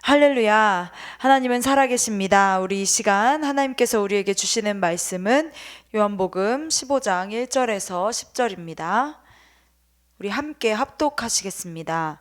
할렐루야. 하나님은 살아계십니다. 우리 이 시간 하나님께서 우리에게 주시는 말씀은 요한복음 15장 1절에서 10절입니다. 우리 함께 합독하시겠습니다.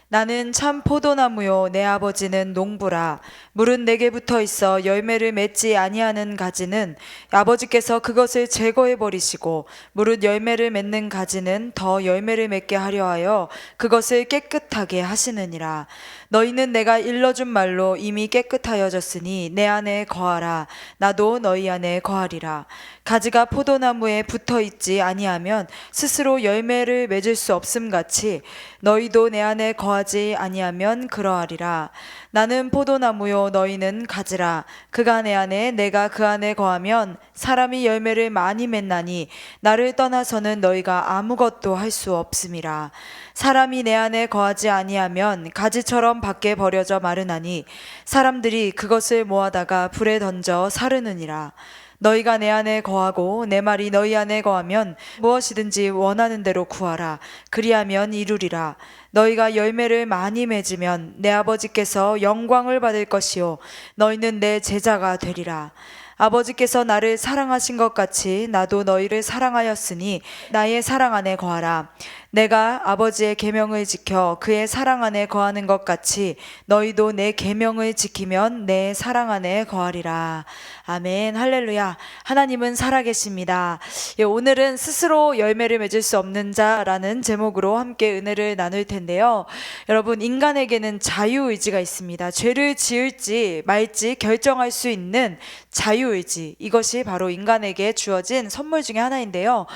나는 참 포도나무요 내 아버지는 농부라. 물은 내게 붙어 있어 열매를 맺지 아니하는 가지는 아버지께서 그것을 제거해 버리시고, 물은 열매를 맺는 가지는 더 열매를 맺게 하려 하여 그것을 깨끗하게 하시느니라. 너희는 내가 일러준 말로 이미 깨끗하여졌으니 내 안에 거하라. 나도 너희 안에 거하리라. 가지가 포도나무에 붙어 있지 아니하면 스스로 열매를 맺을 수 없음 같이 너희도 내 안에 거하지 아니하면 그러하리라. 나는 포도나무요 너희는 가지라. 그가 내 안에 내가 그 안에 거하면 사람이 열매를 많이 맺나니 나를 떠나서는 너희가 아무것도 할 수 없음이라. 사람이 내 안에 거하지 아니하면 가지처럼 밖에 버려져 마르나니 사람들이 그것을 모아다가 불에 던져 사르느니라. 너희가 내 안에 거하고 내 말이 너희 안에 거하면 무엇이든지 원하는 대로 구하라. 그리하면 이루리라. 너희가 열매를 많이 맺으면 내 아버지께서 영광을 받을 것이요 너희는 내 제자가 되리라. 아버지께서 나를 사랑하신 것 같이 나도 너희를 사랑하였으니 나의 사랑 안에 거하라. 내가 아버지의 계명을 지켜 그의 사랑 안에 거하는 것 같이 너희도 내 계명을 지키면 내 사랑 안에 거하리라. 아멘. 할렐루야. 하나님은 살아계십니다. 오늘은 스스로 열매를 맺을 수 없는 자라는 제목으로 함께 은혜를 나눌 텐데요. 여러분, 인간에게는 자유의지가 있습니다. 죄를 지을지 말지 결정할 수 있는 자유의지, 이것이 바로 인간에게 주어진 선물 중에 하나인데요.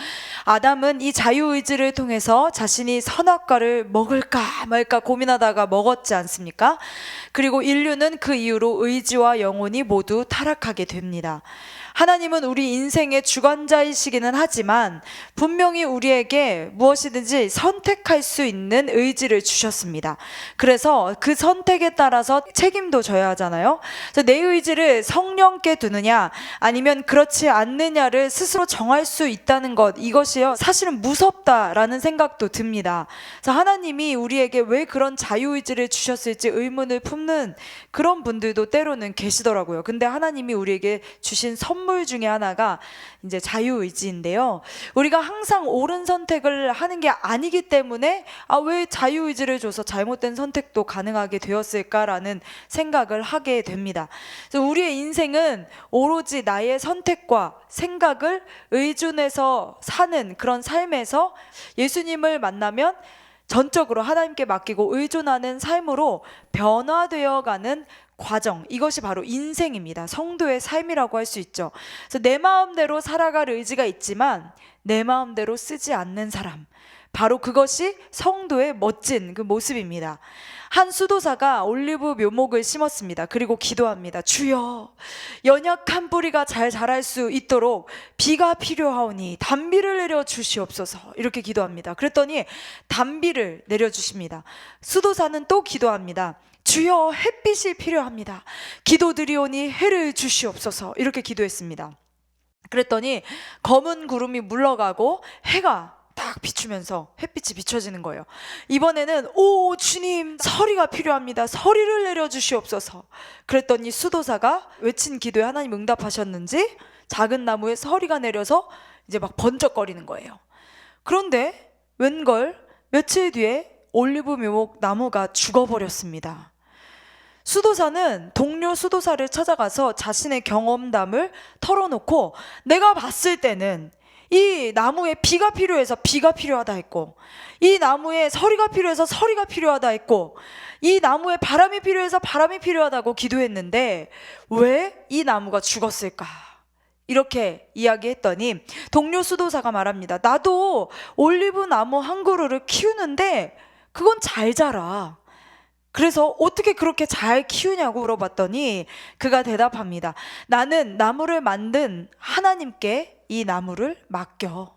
아담은 이 자유의지를 통해서 자신이 선악과를 먹을까 말까 고민하다가 먹었지 않습니까? 그리고 인류는 그 이후로 의지와 영혼이 모두 타락하게 됩니다. 하나님은 우리 인생의 주관자이시기는 하지만 분명히 우리에게 무엇이든지 선택할 수 있는 의지를 주셨습니다. 그래서 그 선택에 따라서 책임도 져야 하잖아요. 그래서 내 의지를 성령께 두느냐 아니면 그렇지 않느냐를 스스로 정할 수 있다는 것, 이것이요 사실은 무섭다라는 생각도 듭니다. 그래서 하나님이 우리에게 왜 그런 자유의지를 주셨을지 의문을 품는 그런 분들도 때로는 계시더라고요. 근데 하나님이 우리에게 주신 선물 중에 하나가 이제 자유의지인데요. 우리가 항상 옳은 선택을 하는 게 아니기 때문에 왜 자유의지를 줘서 잘못된 선택도 가능하게 되었을까라는 생각을 하게 됩니다. 그래서 우리의 인생은 오로지 나의 선택과 생각을 의존해서 사는 그런 삶에서 예수님을 만나면 전적으로 하나님께 맡기고 의존하는 삶으로 변화되어가는 과정, 이것이 바로 인생입니다. 성도의 삶이라고 할 수 있죠. 그래서 내 마음대로 살아갈 의지가 있지만 내 마음대로 쓰지 않는 사람, 바로 그것이 성도의 멋진 그 모습입니다. 한 수도사가 올리브 묘목을 심었습니다. 그리고 기도합니다. 주여, 연약한 뿌리가 잘 자랄 수 있도록 비가 필요하오니 단비를 내려 주시옵소서. 이렇게 기도합니다. 그랬더니 단비를 내려주십니다. 수도사는 또 기도합니다. 주여, 햇빛이 필요합니다. 기도드리오니 해를 주시옵소서. 이렇게 기도했습니다. 그랬더니 검은 구름이 물러가고 해가 딱 비추면서 햇빛이 비춰지는 거예요. 이번에는 오 주님, 서리가 필요합니다. 서리를 내려주시옵소서. 그랬더니 수도사가 외친 기도에 하나님 응답하셨는지 작은 나무에 서리가 내려서 이제 막 번쩍거리는 거예요. 그런데 웬걸 며칠 뒤에 올리브 묘목 나무가 죽어버렸습니다. 수도사는 동료 수도사를 찾아가서 자신의 경험담을 털어놓고, 내가 봤을 때는 이 나무에 비가 필요해서 비가 필요하다 했고, 이 나무에 서리가 필요해서 서리가 필요하다 했고, 이 나무에 바람이 필요해서 바람이 필요하다고 기도했는데 왜 이 나무가 죽었을까? 이렇게 이야기했더니 동료 수도사가 말합니다. 나도 올리브 나무 한 그루를 키우는데 그건 잘 자라. 그래서 어떻게 그렇게 잘 키우냐고 물어봤더니 그가 대답합니다. 나는 나무를 만든 하나님께 이 나무를 맡겨.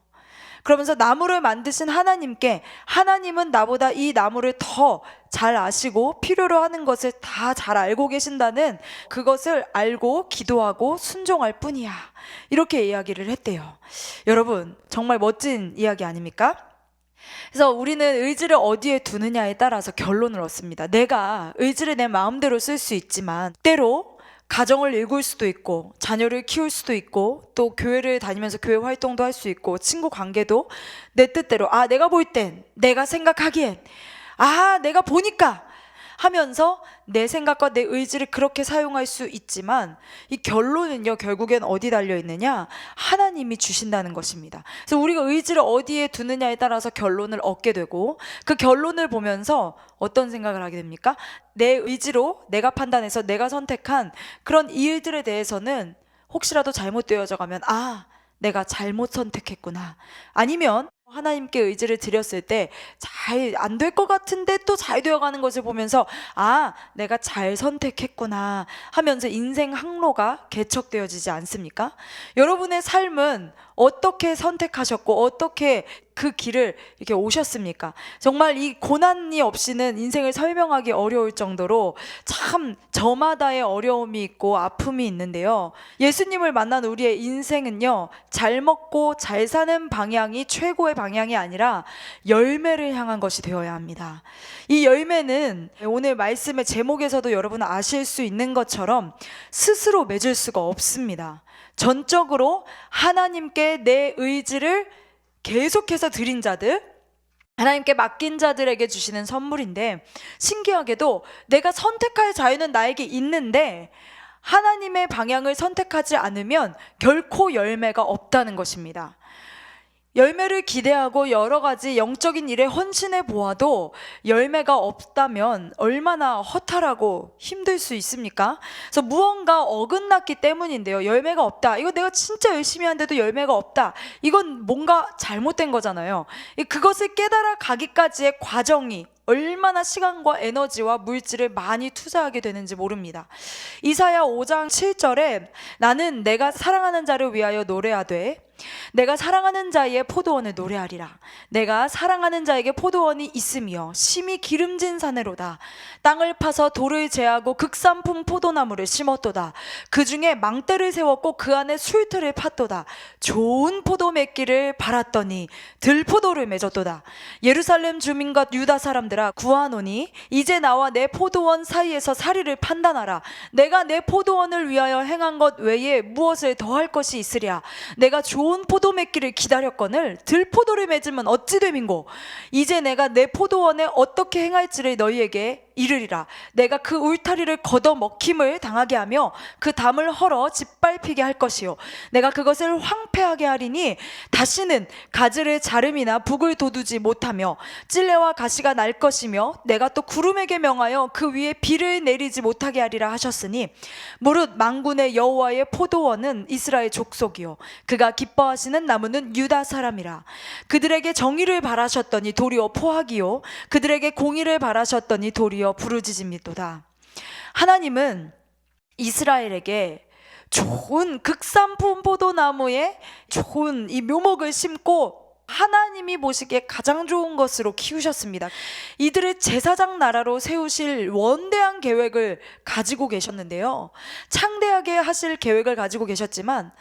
그러면서 나무를 만드신 하나님께, 하나님은 나보다 이 나무를 더 잘 아시고 필요로 하는 것을 다 잘 알고 계신다는 그것을 알고 기도하고 순종할 뿐이야. 이렇게 이야기를 했대요. 여러분, 정말 멋진 이야기 아닙니까? 그래서 우리는 의지를 어디에 두느냐에 따라서 결론을 얻습니다. 내가 의지를 내 마음대로 쓸 수 있지만 때로 가정을 일굴 수도 있고 자녀를 키울 수도 있고 또 교회를 다니면서 교회 활동도 할 수 있고 친구 관계도 내 뜻대로 내가 볼 땐 내가 생각하기엔 내가 보니까 하면서 내 생각과 내 의지를 그렇게 사용할 수 있지만 이 결론은요, 결국엔 어디 달려 있느냐? 하나님이 주신다는 것입니다. 그래서 우리가 의지를 어디에 두느냐에 따라서 결론을 얻게 되고 그 결론을 보면서 어떤 생각을 하게 됩니까? 내 의지로 내가 판단해서 내가 선택한 그런 일들에 대해서는 혹시라도 잘못되어져 가면 내가 잘못 선택했구나. 아니면 하나님께 의지를 드렸을 때 잘 안 될 것 같은데 또 잘 되어가는 것을 보면서 내가 잘 선택했구나 하면서 인생 항로가 개척되어지지 않습니까? 여러분의 삶은 어떻게 선택하셨고 어떻게 그 길을 이렇게 오셨습니까? 정말 이 고난이 없이는 인생을 설명하기 어려울 정도로 참 저마다의 어려움이 있고 아픔이 있는데요. 예수님을 만난 우리의 인생은요, 잘 먹고 잘 사는 방향이 최고의 방향이 아니라 열매를 향한 것이 되어야 합니다. 이 열매는 오늘 말씀의 제목에서도 여러분 아실 수 있는 것처럼 스스로 맺을 수가 없습니다. 전적으로 하나님께 내 의지를 계속해서 드린 자들, 하나님께 맡긴 자들에게 주시는 선물인데, 신기하게도 내가 선택할 자유는 나에게 있는데 하나님의 방향을 선택하지 않으면 결코 열매가 없다는 것입니다. 열매를 기대하고 여러 가지 영적인 일에 헌신해 보아도 열매가 없다면 얼마나 허탈하고 힘들 수 있습니까? 그래서 무언가 어긋났기 때문인데요. 열매가 없다. 이거 내가 진짜 열심히 하는데도 열매가 없다. 이건 뭔가 잘못된 거잖아요. 그것을 깨달아 가기까지의 과정이 얼마나 시간과 에너지와 물질을 많이 투자하게 되는지 모릅니다. 이사야 5장 7절에 나는 내가 사랑하는 자를 위하여 노래하되 내가 사랑하는 자의 포도원을 노래하리라. 내가 사랑하는 자에게 포도원이 있으며 심히 기름진 산으로다. 땅을 파서 돌을 제하고 극산품 포도나무를 심었도다. 그 중에 망대를 세웠고 그 안에 술틀을 팠도다. 좋은 포도 맺기를 바랐더니 들포도를 맺었도다. 예루살렘 주민과 유다 사람들아 구하노니 이제 나와 내 포도원 사이에서 사리를 판단하라. 내가 내 포도원을 위하여 행한 것 외에 무엇을 더할 것이 있으랴. 내가 좋은 포도 맺기를 기다렸거늘 들포도를 맺으면 어찌 됨인고. 이제 내가 내 포도원에 어떻게 행할지를 너희에게 이르리라. 내가 그 울타리를 걷어 먹힘을 당하게 하며 그 담을 헐어 짓밟히게 할 것이요 내가 그것을 황폐하게 하리니 다시는 가지를 자름이나 북을 돋우지 못하며 찔레와 가시가 날 것이며 내가 또 구름에게 명하여 그 위에 비를 내리지 못하게 하리라 하셨으니 무릇 만군의 여호와의 포도원은 이스라엘 족속이요 그가 기뻐하시는 나무는 유다 사람이라. 그들에게 정의를 바라셨더니 도리어 포악이요 그들에게 공의를 바라셨더니 도리어 부르짖음이도다. 하나님은 이스라엘에게 좋은 극산품 포도나무에 좋은 이 묘목을 심고 하나님이 보시기에 가장 좋은 것으로 키우셨습니다. 이들을 제사장 나라로 세우실 원대한 계획을 가지고 계셨는데요. 창대하게 하실 계획을 가지고 계셨지만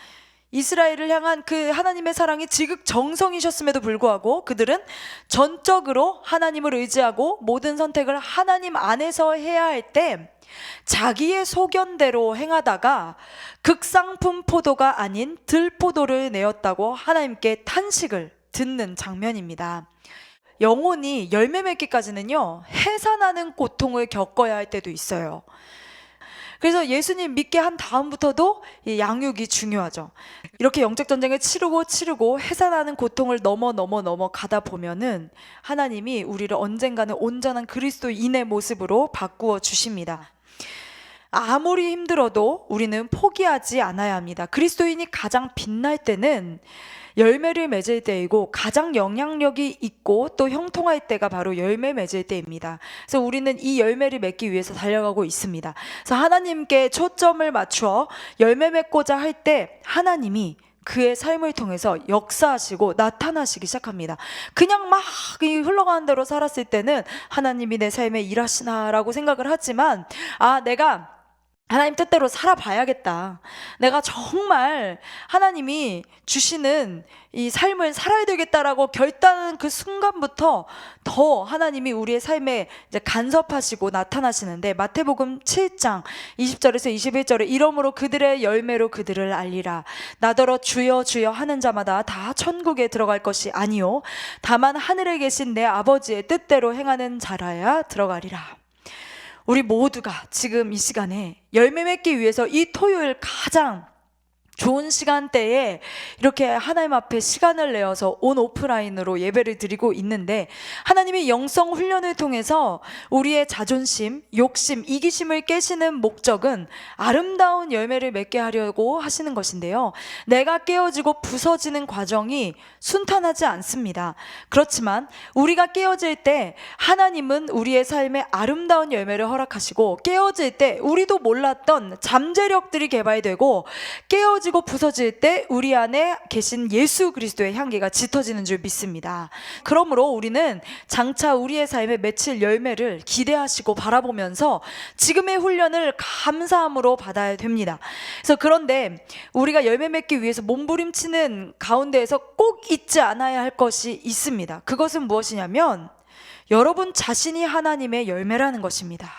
이스라엘을 향한 그 하나님의 사랑이 지극정성이셨음에도 불구하고 그들은 전적으로 하나님을 의지하고 모든 선택을 하나님 안에서 해야 할 때 자기의 소견대로 행하다가 극상품 포도가 아닌 들포도를 내었다고 하나님께 탄식을 듣는 장면입니다. 영혼이 열매 맺기까지는요, 해산하는 고통을 겪어야 할 때도 있어요. 그래서 예수님 믿게 한 다음부터도 이 양육이 중요하죠. 이렇게 영적 전쟁을 치르고 해산하는 고통을 넘어 가다 보면은 하나님이 우리를 언젠가는 온전한 그리스도인의 모습으로 바꾸어 주십니다. 아무리 힘들어도 우리는 포기하지 않아야 합니다. 그리스도인이 가장 빛날 때는 열매를 맺을 때이고 가장 영향력이 있고 또 형통할 때가 바로 열매 맺을 때입니다. 그래서 우리는 이 열매를 맺기 위해서 달려가고 있습니다. 그래서 하나님께 초점을 맞추어 열매 맺고자 할 때 하나님이 그의 삶을 통해서 역사하시고 나타나시기 시작합니다. 그냥 막 흘러가는 대로 살았을 때는 하나님이 내 삶에 일하시나라고 생각을 하지만 내가 하나님 뜻대로 살아봐야겠다. 내가 정말 하나님이 주시는 이 삶을 살아야 되겠다라고 결단하는 그 순간부터 더 하나님이 우리의 삶에 이제 간섭하시고 나타나시는데, 마태복음 7장 20절에서 21절에 이러므로 그들의 열매로 그들을 알리라. 나더러 주여 주여 하는 자마다 다 천국에 들어갈 것이 아니요 다만 하늘에 계신 내 아버지의 뜻대로 행하는 자라야 들어가리라. 우리 모두가 지금 이 시간에 열매 맺기 위해서 이 토요일 가장 좋은 시간대에 이렇게 하나님 앞에 시간을 내어서 온 오프라인으로 예배를 드리고 있는데, 하나님이 영성 훈련을 통해서 우리의 자존심, 욕심, 이기심을 깨시는 목적은 아름다운 열매를 맺게 하려고 하시는 것인데요, 내가 깨어지고 부서지는 과정이 순탄하지 않습니다. 그렇지만 우리가 깨어질 때 하나님은 우리의 삶에 아름다운 열매를 허락하시고, 깨어질 때 우리도 몰랐던 잠재력들이 개발되고, 깨어지고 부서질 때 우리 안에 계신 예수 그리스도의 향기가 짙어지는 줄 믿습니다. 그러므로 우리는 장차 우리의 삶에 맺힐 열매를 기대하시고 바라보면서 지금의 훈련을 감사함으로 받아야 됩니다. 그래서 그런데 우리가 열매 맺기 위해서 몸부림치는 가운데에서 꼭 잊지 않아야 할 것이 있습니다. 그것은 무엇이냐면 여러분 자신이 하나님의 열매라는 것입니다.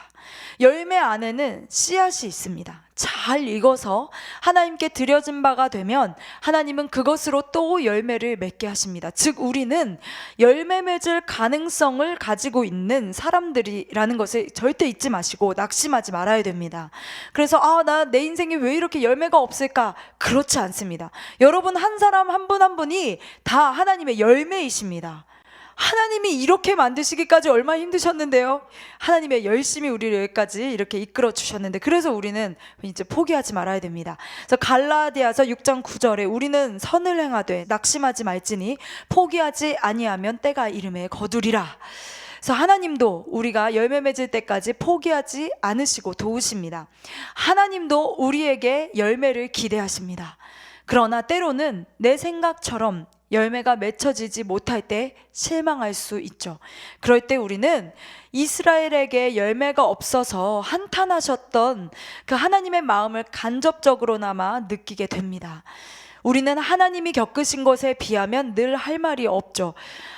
열매 안에는 씨앗이 있습니다. 잘 익어서 하나님께 드려진 바가 되면 하나님은 그것으로 또 열매를 맺게 하십니다. 즉 우리는 열매 맺을 가능성을 가지고 있는 사람들이라는 것을 절대 잊지 마시고 낙심하지 말아야 됩니다. 그래서 나 내 인생에 왜 이렇게 열매가 없을까? 그렇지 않습니다. 여러분 한 사람 한 분 한 분이 다 하나님의 열매이십니다. 하나님이 이렇게 만드시기까지 얼마나 힘드셨는데요. 하나님의 열심히 우리를 여기까지 이렇게 이끌어 주셨는데, 그래서 우리는 이제 포기하지 말아야 됩니다. 그래서 갈라디아서 6장 9절에 우리는 선을 행하되 낙심하지 말지니 포기하지 아니하면 때가 이름에 거두리라. 그래서 하나님도 우리가 열매 맺을 때까지 포기하지 않으시고 도우십니다. 하나님도 우리에게 열매를 기대하십니다. 그러나 때로는 내 생각처럼 열매가 맺혀지지 못할 때 실망할 수 있죠. 그럴 때 우리는 이스라엘에게 열매가 없어서 한탄하셨던 그 하나님의 마음을 간접적으로나마 느끼게 됩니다. 우리는 하나님이 겪으신 것에 비하면 늘 할 말이 없죠.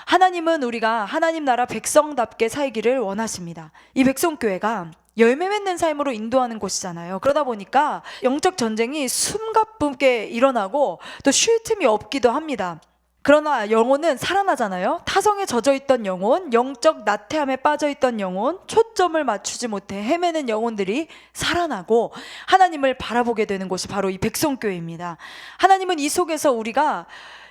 하나님은 우리가 하나님 나라 백성답게 살기를 원하십니다. 이 백성교회가 열매 맺는 삶으로 인도하는 곳이잖아요. 그러다 보니까 영적 전쟁이 숨가쁘게 일어나고 또 쉴 틈이 없기도 합니다. 그러나 영혼은 살아나잖아요. 타성에 젖어있던 영혼, 영적 나태함에 빠져있던 영혼, 초점을 맞추지 못해 헤매는 영혼들이 살아나고 하나님을 바라보게 되는 곳이 바로 이 백성교회입니다. 하나님은 이 속에서 우리가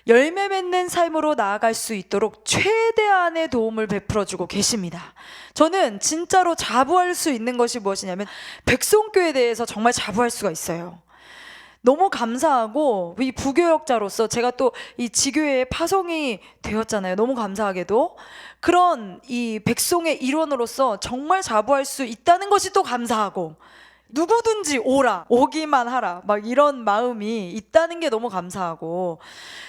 열매 맺는 삶으로 나아갈 수 있도록 최대한의 도움을 베풀어주고 계십니다. 저는 진짜로 자부할 수 있는 것이 무엇이냐면 백성교회에 대해서 정말 자부할 수가 있어요. 너무 감사하고, 이 부교역자로서 제가 또 이 지교회에 파송이 되었잖아요. 너무 감사하게도. 그런 이 백성의 일원으로서 정말 자부할 수 있다는 것이 또 감사하고, 누구든지 오라, 오기만 하라, 막 이런 마음이 있다는 게 너무 감사하고.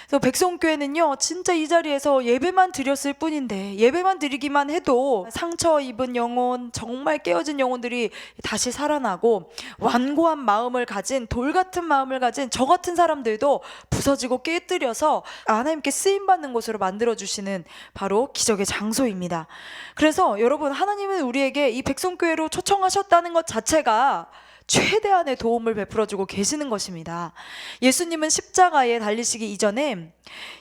그래서 백성교회는요 진짜 이 자리에서 예배만 드렸을 뿐인데, 예배만 드리기만 해도 상처 입은 영혼, 정말 깨어진 영혼들이 다시 살아나고, 완고한 마음을 가진, 돌 같은 마음을 가진 저 같은 사람들도 부서지고 깨뜨려서 하나님께 쓰임받는 곳으로 만들어주시는 바로 기적의 장소입니다. 그래서 여러분, 하나님은 우리에게 이 백성교회로 초청하셨다는 것 자체가 최대한의 도움을 베풀어주고 계시는 것입니다. 예수님은 십자가에 달리시기 이전에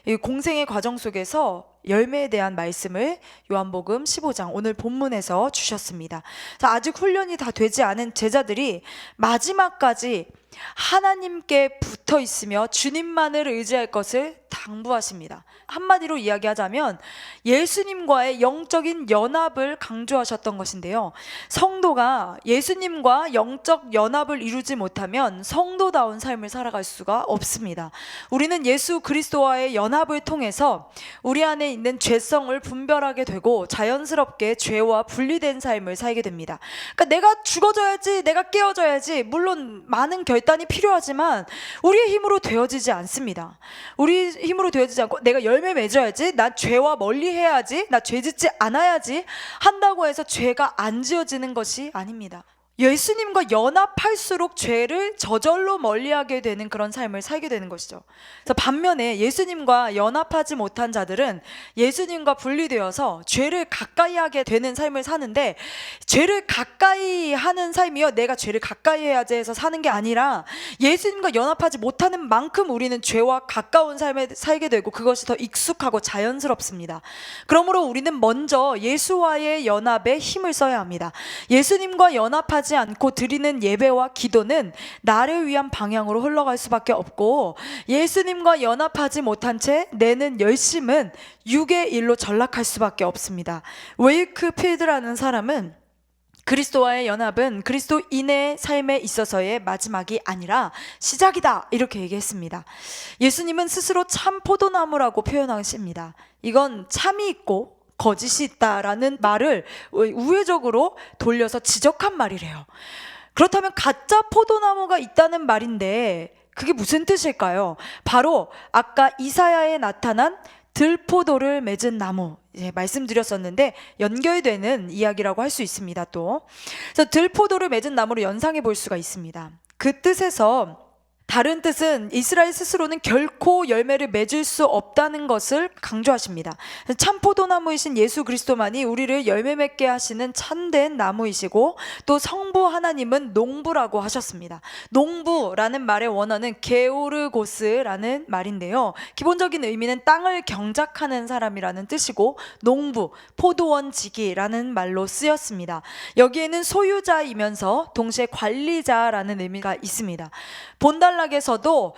이 공생의 과정 속에서 열매에 대한 말씀을 요한복음 15장 오늘 본문에서 주셨습니다. 아직 훈련이 다 되지 않은 제자들이 마지막까지 하나님께 붙어 있으며 주님만을 의지할 것을 당부하십니다. 한마디로 이야기하자면 예수님과의 영적인 연합을 강조하셨던 것인데요, 성도가 예수님과 영적 연합을 이루지 못하면 성도다운 삶을 살아갈 수가 없습니다. 우리는 예수 그리스도와의 연합을 통해서 우리 안에 있는 죄성을 분별하게 되고 자연스럽게 죄와 분리된 삶을 살게 됩니다. 그러니까 내가 죽어져야지, 내가 깨어져야지, 물론 많은 결단이 필요하지만 우리의 힘으로 되어지지 않습니다. 우리 힘으로 되어지지 않고 내가 열매 맺어야지, 나 죄와 멀리 해야지, 나 죄 짓지 않아야지 한다고 해서 죄가 안 지어지는 것이 아닙니다. 예수님과 연합할수록 죄를 저절로 멀리하게 되는 그런 삶을 살게 되는 것이죠. 그래서 반면에 예수님과 연합하지 못한 자들은 예수님과 분리되어서 죄를 가까이 하게 되는 삶을 사는데, 죄를 가까이 하는 삶이요, 내가 죄를 가까이 해야지 해서 사는 게 아니라 예수님과 연합하지 못하는 만큼 우리는 죄와 가까운 삶을 살게 되고 그것이 더 익숙하고 자연스럽습니다. 그러므로 우리는 먼저 예수와의 연합에 힘을 써야 합니다. 예수님과 연합하지 않고 드리는 예배와 기도는 나를 위한 방향으로 흘러갈 수밖에 없고, 예수님과 연합하지 못한 채 내는 열심은 육의 일로 전락할 수밖에 없습니다. 웨이크필드라는 사람은 그리스도와의 연합은 그리스도인의 삶에 있어서의 마지막이 아니라 시작이다, 이렇게 얘기했습니다. 예수님은 스스로 참 포도나무라고 표현하십니다. 이건 참이 있고 거짓이 있다라는 말을 우회적으로 돌려서 지적한 말이래요. 그렇다면 가짜 포도나무가 있다는 말인데 그게 무슨 뜻일까요? 바로 아까 이사야에 나타난 들포도를 맺은 나무, 말씀드렸었는데 연결되는 이야기라고 할 수 있습니다. 또 그래서 들포도를 맺은 나무로 연상해 볼 수가 있습니다. 그 뜻에서 다른 뜻은 이스라엘 스스로는 결코 열매를 맺을 수 없다는 것을 강조하십니다. 참 포도나무이신 예수 그리스도만이 우리를 열매 맺게 하시는 참된 나무이시고, 또 성부 하나님은 농부라고 하셨습니다. 농부라는 말의 원어는 게오르고스라는 말인데요, 기본적인 의미는 땅을 경작하는 사람이라는 뜻이고, 농부, 포도원지기라는 말로 쓰였습니다. 여기에는 소유자이면서 동시에 관리자라는 의미가 있습니다. 본달락에서도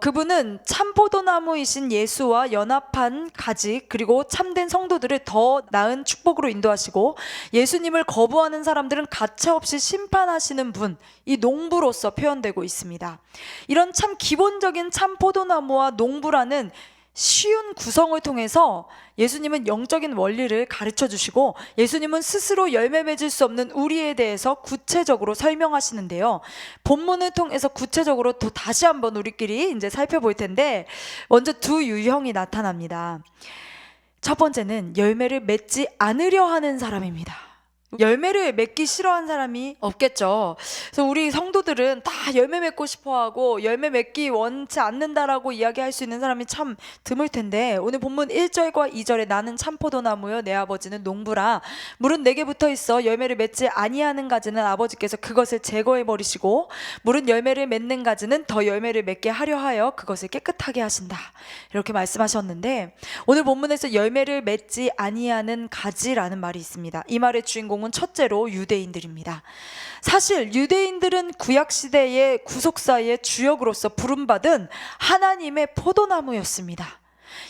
그분은 참포도나무이신 예수와 연합한 가지, 그리고 참된 성도들을 더 나은 축복으로 인도하시고, 예수님을 거부하는 사람들은 가차없이 심판하시는 분, 이 농부로서 표현되고 있습니다. 이런 참 기본적인 참포도나무와 농부라는 쉬운 구성을 통해서 예수님은 영적인 원리를 가르쳐 주시고, 예수님은 스스로 열매 맺을 수 없는 우리에 대해서 구체적으로 설명하시는데요, 본문을 통해서 구체적으로 또 다시 한번 우리끼리 이제 살펴볼 텐데, 먼저 두 유형이 나타납니다. 첫 번째는 열매를 맺지 않으려 하는 사람입니다. 열매를 맺기 싫어하는 사람이 없겠죠. 그래서 우리 성도들은 다 열매 맺고 싶어하고 열매 맺기 원치 않는다라고 이야기할 수 있는 사람이 참 드물 텐데, 오늘 본문 1절과 2절에 나는 참포도나무요 내 아버지는 농부라, 물은 내게 붙어 있어 열매를 맺지 아니하는 가지는 아버지께서 그것을 제거해 버리시고, 물은 열매를 맺는 가지는 더 열매를 맺게 하려 하여 그것을 깨끗하게 하신다, 이렇게 말씀하셨는데, 오늘 본문에서 열매를 맺지 아니하는 가지라는 말이 있습니다. 이 말의 주인공 첫째로 유대인들입니다. 사실 유대인들은 구약시대의 구속사의 주역으로서 부름받은 하나님의 포도나무였습니다.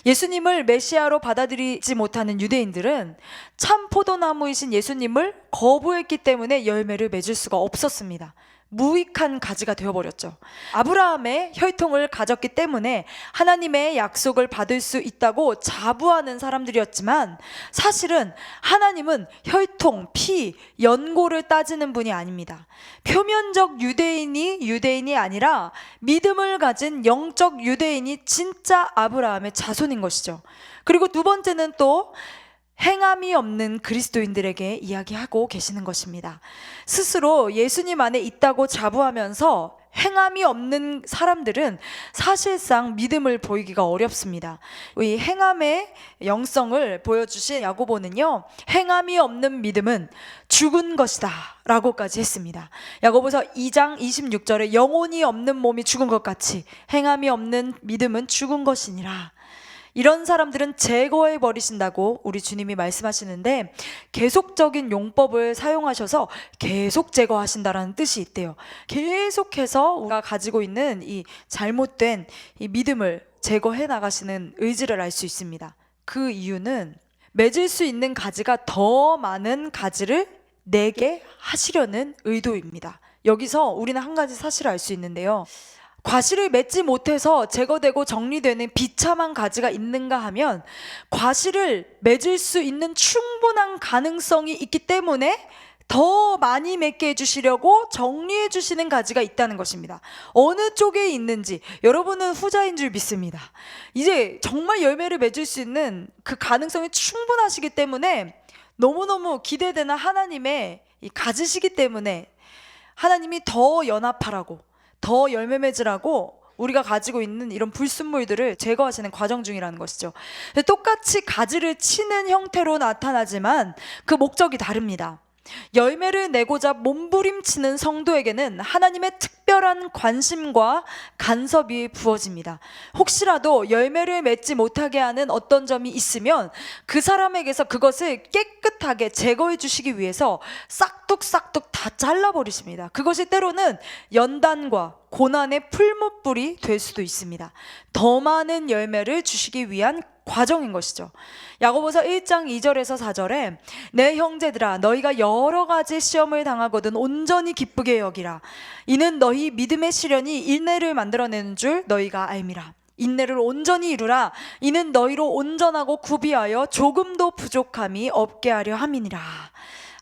예수님을 메시아로 받아들이지 못하는 유대인들은 참 포도나무이신 예수님을 거부했기 때문에 열매를 맺을 수가 없었습니다. 무익한 가지가 되어버렸죠. 아브라함의 혈통을 가졌기 때문에 하나님의 약속을 받을 수 있다고 자부하는 사람들이었지만, 사실은 하나님은 혈통, 피, 연고를 따지는 분이 아닙니다. 표면적 유대인이 아니라 믿음을 가진 영적 유대인이 진짜 아브라함의 자손인 것이죠. 그리고 두 번째는 또 행함이 없는 그리스도인들에게 이야기하고 계시는 것입니다. 스스로 예수님 안에 있다고 자부하면서 행함이 없는 사람들은 사실상 믿음을 보이기가 어렵습니다. 이 행함의 영성을 보여주신 야고보는요, 행함이 없는 믿음은 죽은 것이다 라고까지 했습니다. 야고보서 2장 26절에 영혼이 없는 몸이 죽은 것 같이 행함이 없는 믿음은 죽은 것이니라. 이런 사람들은 제거해 버리신다고 우리 주님이 말씀하시는데, 계속적인 용법을 사용하셔서 계속 제거하신다라는 뜻이 있대요. 계속해서 우리가 가지고 있는 이 잘못된 이 믿음을 제거해 나가시는 의지를 알 수 있습니다. 그 이유는 맺을 수 있는 가지가 더 많은 가지를 내게 하시려는 의도입니다. 여기서 우리는 한 가지 사실을 알 수 있는데요, 과실을 맺지 못해서 제거되고 정리되는 비참한 가지가 있는가 하면, 과실을 맺을 수 있는 충분한 가능성이 있기 때문에 더 많이 맺게 해주시려고 정리해 주시는 가지가 있다는 것입니다. 어느 쪽에 있는지 여러분은 후자인 줄 믿습니다. 이제 정말 열매를 맺을 수 있는 그 가능성이 충분하시기 때문에 너무너무 기대되는 하나님의 이 가지시기 때문에 하나님이 더 연합하라고, 더 열매 맺으라고 우리가 가지고 있는 이런 불순물들을 제거하시는 과정 중이라는 것이죠. 똑같이 가지를 치는 형태로 나타나지만 그 목적이 다릅니다. 열매를 내고자 몸부림치는 성도에게는 하나님의 특별한 관심과 간섭이 부어집니다. 혹시라도 열매를 맺지 못하게 하는 어떤 점이 있으면 그 사람에게서 그것을 깨끗하게 제거해 주시기 위해서 싹둑싹둑 다 잘라버리십니다. 그것이 때로는 연단과 고난의 풀무불이 될 수도 있습니다. 더 많은 열매를 주시기 위한 과정인 것이죠. 야고보서 1장 2절에서 4절에 내 형제들아 너희가 여러 가지 시험을 당하거든 온전히 기쁘게 여기라. 이는 너희 믿음의 시련이 인내를 만들어내는 줄 너희가 알미라. 인내를 온전히 이루라. 이는 너희로 온전하고 구비하여 조금도 부족함이 없게 하려 함이니라.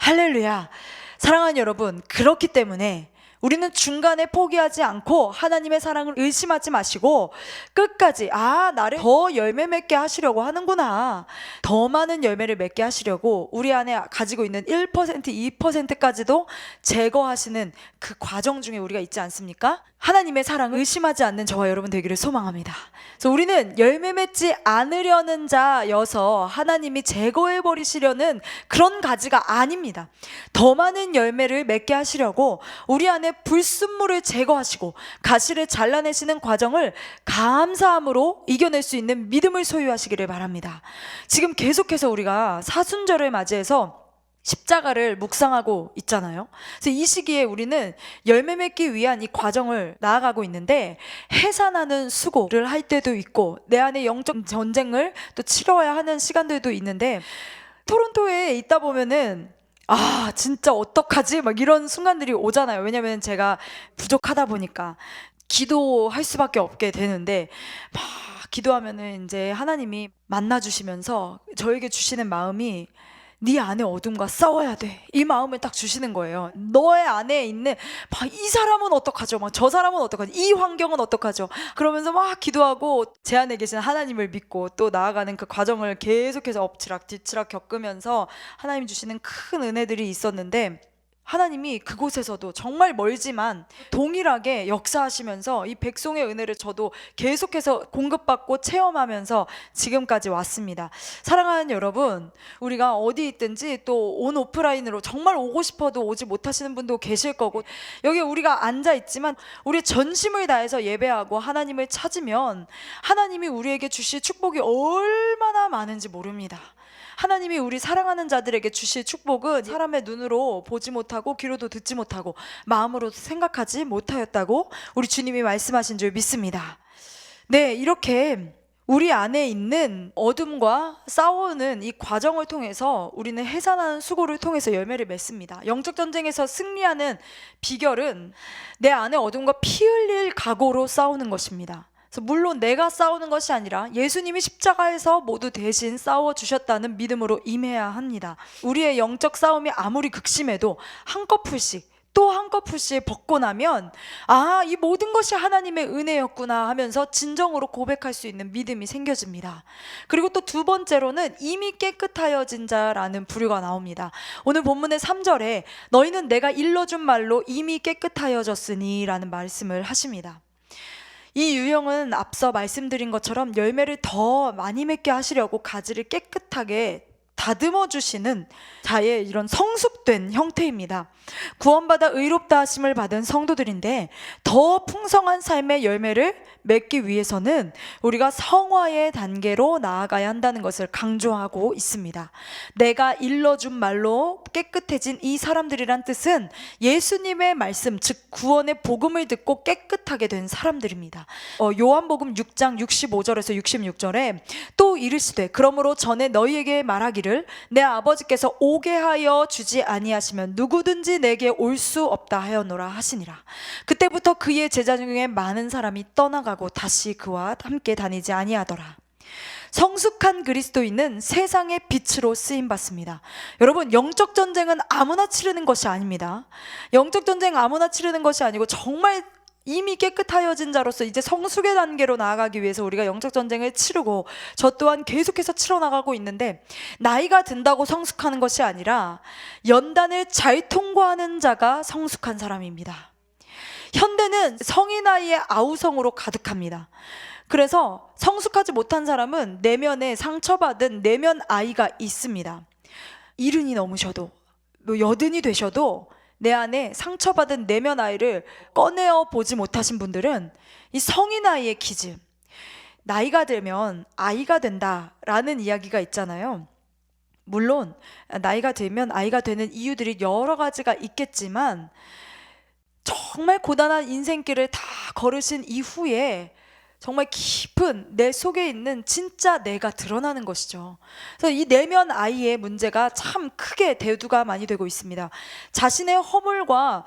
할렐루야. 사랑하는 여러분, 그렇기 때문에 우리는 중간에 포기하지 않고 하나님의 사랑을 의심하지 마시고 끝까지 나를 더 열매 맺게 하시려고 하는구나, 더 많은 열매를 맺게 하시려고 우리 안에 가지고 있는 1%, 2%까지도 제거하시는 그 과정 중에 우리가 있지 않습니까? 하나님의 사랑을 의심하지 않는 저와 여러분 되기를 소망합니다. 그래서 우리는 열매 맺지 않으려는 자여서 하나님이 제거해 버리시려는 그런 가지가 아닙니다. 더 많은 열매를 맺게 하시려고 우리 안에 불순물을 제거하시고 가시를 잘라내시는 과정을 감사함으로 이겨낼 수 있는 믿음을 소유하시기를 바랍니다. 지금 계속해서 우리가 사순절을 맞이해서 십자가를 묵상하고 있잖아요. 그래서 이 시기에 우리는 열매 맺기 위한 이 과정을 나아가고 있는데, 해산하는 수고를 할 때도 있고 내 안에 영적 전쟁을 또 치러야 하는 시간들도 있는데, 토론토에 있다 보면은 진짜 어떡하지? 막 이런 순간들이 오잖아요. 왜냐면 제가 부족하다 보니까 기도할 수밖에 없게 되는데, 막 기도하면은 이제 하나님이 만나주시면서 저에게 주시는 마음이 네 안에 어둠과 싸워야 돼, 이 마음을 딱 주시는 거예요. 너의 안에 있는 이 사람은 어떡하죠? 저 사람은 어떡하죠? 이 환경은 어떡하죠? 그러면서 막 기도하고 제 안에 계신 하나님을 믿고 또 나아가는 그 과정을 계속해서 엎치락 뒤치락 겪으면서 하나님 주시는 큰 은혜들이 있었는데, 하나님이 그곳에서도 정말 멀지만 동일하게 역사하시면서 이 백송의 은혜를 저도 계속해서 공급받고 체험하면서 지금까지 왔습니다. 사랑하는 여러분, 우리가 어디 있든지 또 온 오프라인으로 정말 오고 싶어도 오지 못하시는 분도 계실 거고, 여기 우리가 앉아 있지만 우리 전심을 다해서 예배하고 하나님을 찾으면 하나님이 우리에게 주실 축복이 얼마나 많은지 모릅니다. 하나님이 우리 사랑하는 자들에게 주실 축복은 사람의 눈으로 보지 못하고 귀로도 듣지 못하고 마음으로 생각하지 못하였다고 우리 주님이 말씀하신 줄 믿습니다. 네, 이렇게 우리 안에 있는 어둠과 싸우는 이 과정을 통해서 우리는 해산하는 수고를 통해서 열매를 맺습니다. 영적 전쟁에서 승리하는 비결은 내 안에 어둠과 피 흘릴 각오로 싸우는 것입니다. 그래서 물론 내가 싸우는 것이 아니라 예수님이 십자가에서 모두 대신 싸워주셨다는 믿음으로 임해야 합니다. 우리의 영적 싸움이 아무리 극심해도 한꺼풀씩 또 한꺼풀씩 벗고 나면 이 모든 것이 하나님의 은혜였구나 하면서 진정으로 고백할 수 있는 믿음이 생겨집니다. 그리고 또 두 번째로는 이미 깨끗하여진 자라는 부류가 나옵니다. 오늘 본문의 3절에 너희는 내가 일러준 말로 이미 깨끗하여졌으니 라는 말씀을 하십니다. 이 유형은 앞서 말씀드린 것처럼 열매를 더 많이 맺게 하시려고 가지를 깨끗하게 다듬어 주시는 자의 이런 성숙된 형태입니다. 구원받아 의롭다 하심을 받은 성도들인데 더 풍성한 삶의 열매를 맺기 위해서는 우리가 성화의 단계로 나아가야 한다는 것을 강조하고 있습니다. 내가 일러준 말로 깨끗해진 이 사람들이란 뜻은 예수님의 말씀, 즉 구원의 복음을 듣고 깨끗하게 된 사람들입니다. 요한복음 6장 65절에서 66절에 또 이르시되 그러므로 전에 너희에게 말하기를 내 아버지께서 오게 하여 주지 아니하시면 누구든지 내게 올 수 없다 하였노라 하시니라. 그때부터 그의 제자 중에 많은 사람이 떠나가고 다시 그와 함께 다니지 아니하더라. 성숙한 그리스도인은 세상의 빛으로 쓰임받습니다. 여러분, 영적 전쟁은 아무나 치르는 것이 아닙니다. 영적 전쟁 아무나 치르는 것이 아니고 정말 이미 깨끗하여진 자로서 이제 성숙의 단계로 나아가기 위해서 우리가 영적 전쟁을 치르고 저 또한 계속해서 치러나가고 있는데, 나이가 든다고 성숙하는 것이 아니라 연단을 잘 통과하는 자가 성숙한 사람입니다. 현대는 성인 나이의 아우성으로 가득합니다. 그래서 성숙하지 못한 사람은 내면에 상처받은 내면 아이가 있습니다. 70이 넘으셔도 뭐 80이 되셔도 내 안에 상처받은 내면 아이를 꺼내어 보지 못하신 분들은 이 성인 아이의 기즈, 나이가 들면 아이가 된다라는 이야기가 있잖아요. 물론 나이가 들면 아이가 되는 이유들이 여러 가지가 있겠지만, 정말 고단한 인생길을 다 걸으신 이후에 정말 깊은 내 속에 있는 진짜 내가 드러나는 것이죠. 그래서 이 내면 아이의 문제가 참 크게 대두가 많이 되고 있습니다. 자신의 허물과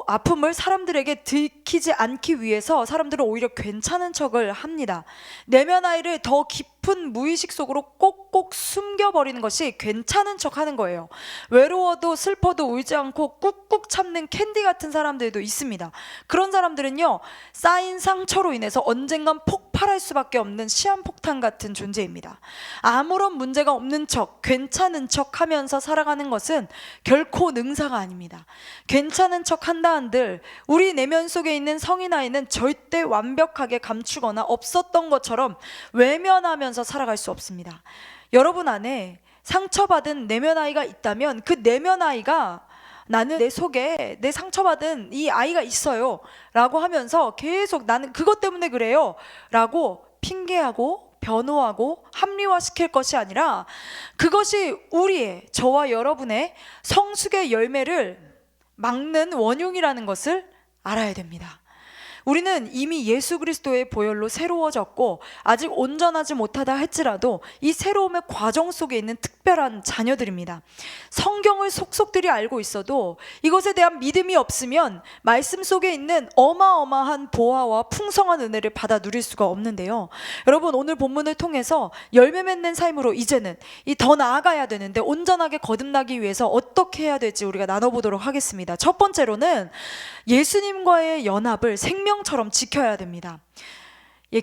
아픔을 사람들에게 들키지 않기 위해서 사람들은 오히려 괜찮은 척을 합니다. 내면 아이를 더 깊은 무의식 속으로 꼭꼭 숨겨버리는 것이 괜찮은 척 하는 거예요. 외로워도 슬퍼도 울지 않고 꾹꾹 참는 캔디 같은 사람들도 있습니다. 그런 사람들은요, 쌓인 상처로 인해서 언젠간 폭발할 수밖에 없는 시한폭탄 같은 존재입니다. 아무런 문제가 없는 척, 괜찮은 척 하면서 살아가는 것은 결코 능사가 아닙니다. 괜찮은 척 한다 한들 우리 내면 속에 있는 성인 아이는 절대 완벽하게 감추거나 없었던 것처럼 외면하면서 살아갈 수 없습니다. 여러분 안에 상처받은 내면 아이가 있다면 그 내면 아이가 나는 내 속에 내 상처받은 이 아이가 있어요 라고 하면서 계속 나는 그것 때문에 그래요 라고 핑계하고 변호하고 합리화시킬 것이 아니라, 그것이 우리의, 저와 여러분의 성숙의 열매를 막는 원흉이라는 것을 알아야 됩니다. 우리는 이미 예수 그리스도의 보혈로 새로워졌고 아직 온전하지 못하다 할지라도 이 새로움의 과정 속에 있는 특별한 자녀들입니다. 성경을 속속들이 알고 있어도 이것에 대한 믿음이 없으면 말씀 속에 있는 어마어마한 보화와 풍성한 은혜를 받아 누릴 수가 없는데요. 여러분, 오늘 본문을 통해서 열매 맺는 삶으로 이제는 더 나아가야 되는데, 온전하게 거듭나기 위해서 어떻게 해야 될지 우리가 나눠보도록 하겠습니다. 첫 번째로는 예수님과의 연합을 생명처럼 지켜야 됩니다.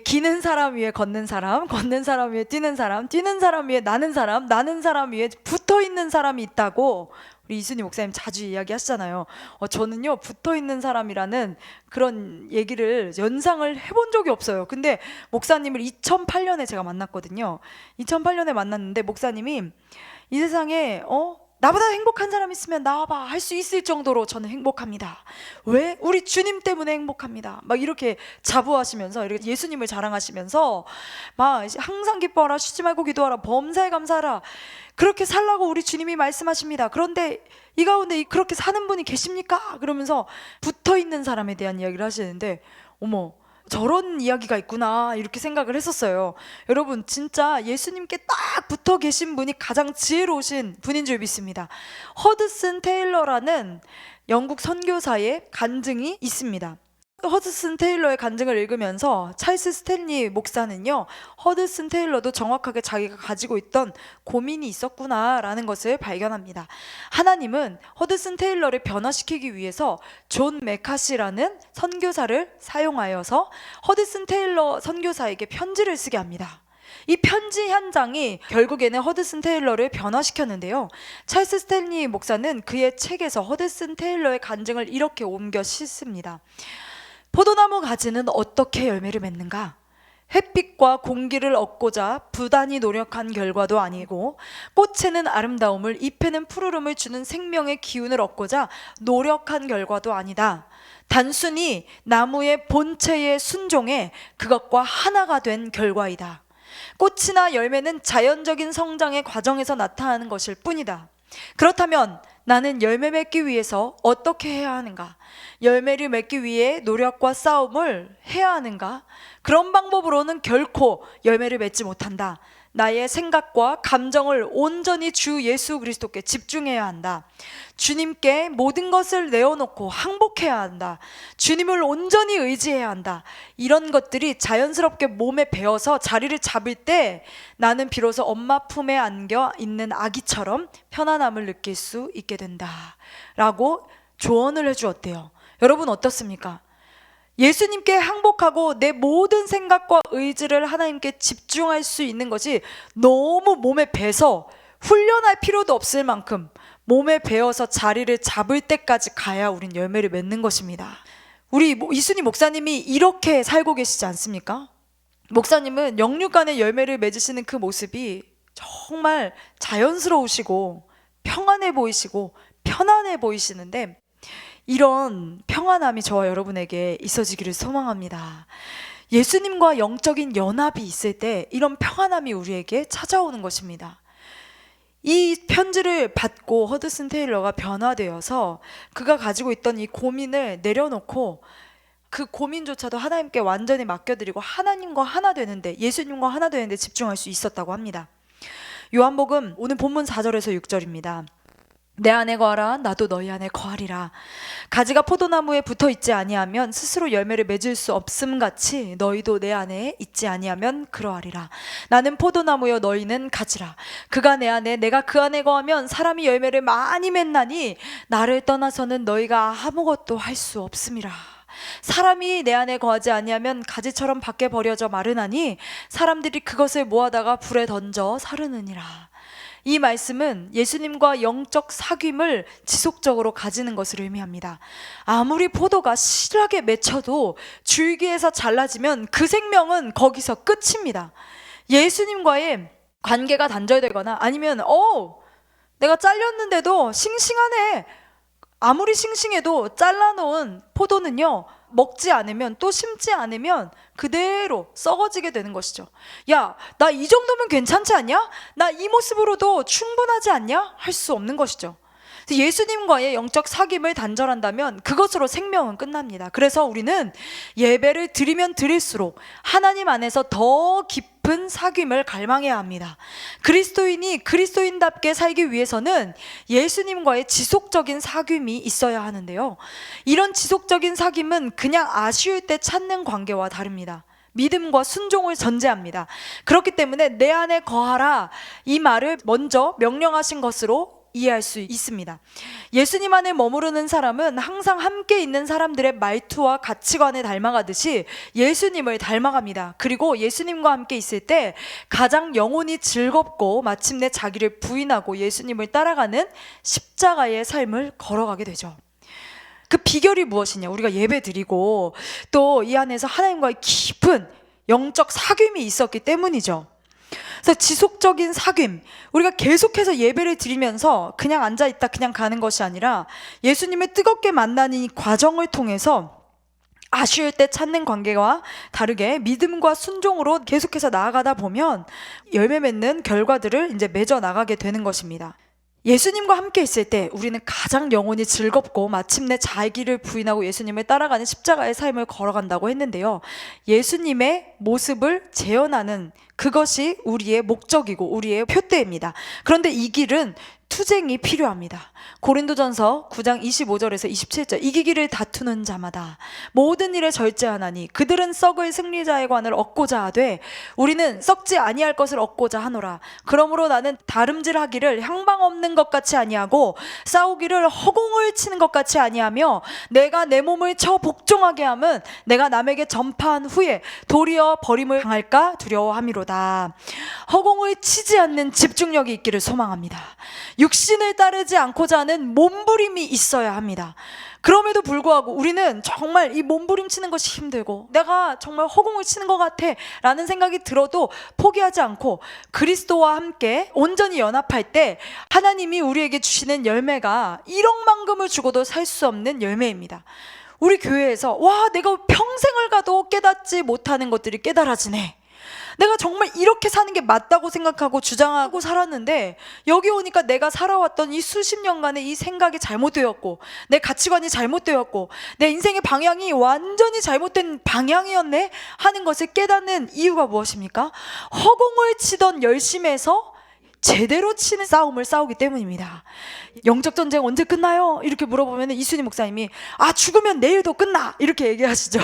기는 사람 위에 걷는 사람, 걷는 사람 위에 뛰는 사람, 뛰는 사람 위에 나는 사람, 나는 사람 위에 붙어있는 사람이 있다고 우리 이순희 목사님 자주 이야기하시잖아요. 저는요, 붙어있는 사람이라는 그런 얘기를 연상을 해본 적이 없어요. 근데 목사님을 2008년에 제가 만났거든요. 2008년에 만났는데 목사님이 이 세상에 나보다 행복한 사람 있으면 나와봐 할 수 있을 정도로 저는 행복합니다. 왜? 우리 주님 때문에 행복합니다. 막 이렇게 자부하시면서, 이렇게 예수님을 자랑하시면서 막 항상 기뻐하라, 쉬지 말고 기도하라, 범사에 감사하라, 그렇게 살라고 우리 주님이 말씀하십니다. 그런데 이 가운데 그렇게 사는 분이 계십니까? 그러면서 붙어있는 사람에 대한 이야기를 하시는데, 어머, 저런 이야기가 있구나 이렇게 생각을 했었어요. 여러분, 진짜 예수님께 딱 붙어 계신 분이 가장 지혜로우신 분인 줄 믿습니다. 허드슨 테일러라는 영국 선교사의 간증이 있습니다. 허드슨 테일러의 간증을 읽으면서 찰스 스탠리 목사는요, 허드슨 테일러도 정확하게 자기가 가지고 있던 고민이 있었구나라는 것을 발견합니다. 하나님은 허드슨 테일러를 변화시키기 위해서 존 메카시라는 선교사를 사용하여서 허드슨 테일러 선교사에게 편지를 쓰게 합니다. 이 편지 한 장이 결국에는 허드슨 테일러를 변화시켰는데요. 찰스 스탠리 목사는 그의 책에서 허드슨 테일러의 간증을 이렇게 옮겨 싣습니다. 포도나무 가지는 어떻게 열매를 맺는가? 햇빛과 공기를 얻고자 부단히 노력한 결과도 아니고, 꽃에는 아름다움을, 잎에는 푸르름을 주는 생명의 기운을 얻고자 노력한 결과도 아니다. 단순히 나무의 본체의 순종에 그것과 하나가 된 결과이다. 꽃이나 열매는 자연적인 성장의 과정에서 나타나는 것일 뿐이다. 그렇다면 나는 열매 맺기 위해서 어떻게 해야 하는가? 열매를 맺기 위해 노력과 싸움을 해야 하는가? 그런 방법으로는 결코 열매를 맺지 못한다. 나의 생각과 감정을 온전히 주 예수 그리스도께 집중해야 한다. 주님께 모든 것을 내어놓고 항복해야 한다. 주님을 온전히 의지해야 한다. 이런 것들이 자연스럽게 몸에 배어서 자리를 잡을 때 나는 비로소 엄마 품에 안겨 있는 아기처럼 편안함을 느낄 수 있게 된다 라고 조언을 해주었대요. 여러분 어떻습니까? 예수님께 항복하고 내 모든 생각과 의지를 하나님께 집중할 수 있는 것이 너무 몸에 배서 훈련할 필요도 없을 만큼 몸에 배어서 자리를 잡을 때까지 가야 우린 열매를 맺는 것입니다. 우리 이순희 목사님이 이렇게 살고 계시지 않습니까? 목사님은 영육간의 열매를 맺으시는 그 모습이 정말 자연스러우시고 평안해 보이시고 편안해 보이시는데, 이런 평안함이 저와 여러분에게 있어지기를 소망합니다. 예수님과 영적인 연합이 있을 때 이런 평안함이 우리에게 찾아오는 것입니다. 이 편지를 받고 허드슨 테일러가 변화되어서 그가 가지고 있던 이 고민을 내려놓고 그 고민조차도 하나님께 완전히 맡겨드리고 하나님과 하나 되는데, 예수님과 하나 되는데 집중할 수 있었다고 합니다. 요한복음 오늘 본문 4절에서 6절입니다. 내 안에 거하라, 나도 너희 안에 거하리라. 가지가 포도나무에 붙어 있지 아니하면 스스로 열매를 맺을 수 없음 같이 너희도 내 안에 있지 아니하면 그러하리라. 나는 포도나무여 너희는 가지라. 그가 내 안에 내가 그 안에 거하면 사람이 열매를 많이 맺나니 나를 떠나서는 너희가 아무것도 할 수 없음이라. 사람이 내 안에 거하지 아니하면 가지처럼 밖에 버려져 마르나니 사람들이 그것을 모아다가 불에 던져 사르느니라. 이 말씀은 예수님과 영적 사귐을 지속적으로 가지는 것을 의미합니다. 아무리 포도가 실하게 맺혀도 줄기에서 잘라지면 그 생명은 거기서 끝입니다. 예수님과의 관계가 단절되거나 아니면 내가 잘렸는데도 싱싱하네, 아무리 싱싱해도 잘라놓은 포도는요, 먹지 않으면, 또 심지 않으면 그대로 썩어지게 되는 것이죠. 야, 나 이 정도면 괜찮지 않냐? 나 이 모습으로도 충분하지 않냐? 할 수 없는 것이죠. 예수님과의 영적 사귐을 단절한다면 그것으로 생명은 끝납니다. 그래서 우리는 예배를 드리면 드릴수록 하나님 안에서 더 깊은 사귐을 갈망해야 합니다. 그리스도인이 그리스도인답게 살기 위해서는 예수님과의 지속적인 사귐이 있어야 하는데요, 이런 지속적인 사귐은 그냥 아쉬울 때 찾는 관계와 다릅니다. 믿음과 순종을 전제합니다. 그렇기 때문에 내 안에 거하라, 이 말을 먼저 명령하신 것으로 이해할 수 있습니다. 예수님 안에 머무르는 사람은 항상 함께 있는 사람들의 말투와 가치관을 닮아가듯이 예수님을 닮아갑니다. 그리고 예수님과 함께 있을 때 가장 영혼이 즐겁고 마침내 자기를 부인하고 예수님을 따라가는 십자가의 삶을 걸어가게 되죠. 그 비결이 무엇이냐? 우리가 예배 드리고 또 이 안에서 하나님과의 깊은 영적 사귐이 있었기 때문이죠. 그래서 지속적인 사귐, 우리가 계속해서 예배를 드리면서 그냥 앉아있다 그냥 가는 것이 아니라 예수님을 뜨겁게 만나는 이 과정을 통해서 아쉬울 때 찾는 관계와 다르게 믿음과 순종으로 계속해서 나아가다 보면 열매 맺는 결과들을 이제 맺어 나가게 되는 것입니다. 예수님과 함께 있을 때 우리는 가장 영혼이 즐겁고 마침내 자기를 부인하고 예수님을 따라가는 십자가의 삶을 걸어간다고 했는데요, 예수님의 모습을 재현하는 그것이 우리의 목적이고 우리의 표대입니다. 그런데 이 길은 투쟁이 필요합니다. 고린도전서 9장 25절에서 27절, 이기기를 다투는 자마다 모든 일에 절제하나니 그들은 썩을 승리자의 관을 얻고자 하되 우리는 썩지 아니할 것을 얻고자 하노라. 그러므로 나는 다름질하기를 향방 없는 것 같이 아니하고 싸우기를 허공을 치는 것 같이 아니하며 내가 내 몸을 쳐 복종하게 함은 내가 남에게 전파한 후에 도리어 버림을 당할까 두려워함이로다. 허공을 치지 않는 집중력이 있기를 소망합니다. 육신을 따르지 않고자 하는 몸부림이 있어야 합니다. 그럼에도 불구하고 우리는 정말 이 몸부림치는 것이 힘들고 내가 정말 허공을 치는 것 같아 라는 생각이 들어도 포기하지 않고 그리스도와 함께 온전히 연합할 때 하나님이 우리에게 주시는 열매가 1억만금을 주고도 살 수 없는 열매입니다. 우리 교회에서 내가 평생을 가도 깨닫지 못하는 것들이 깨달아지네, 내가 정말 이렇게 사는 게 맞다고 생각하고 주장하고 살았는데 여기 오니까 내가 살아왔던 이 수십 년간의 이 생각이 잘못되었고 내 가치관이 잘못되었고 내 인생의 방향이 완전히 잘못된 방향이었네 하는 것을 깨닫는 이유가 무엇입니까? 허공을 치던 열심에서 제대로 치는 싸움을 싸우기 때문입니다. 영적 전쟁 언제 끝나요? 이렇게 물어보면 이순희 목사님이 죽으면 내일도 끝나 이렇게 얘기하시죠.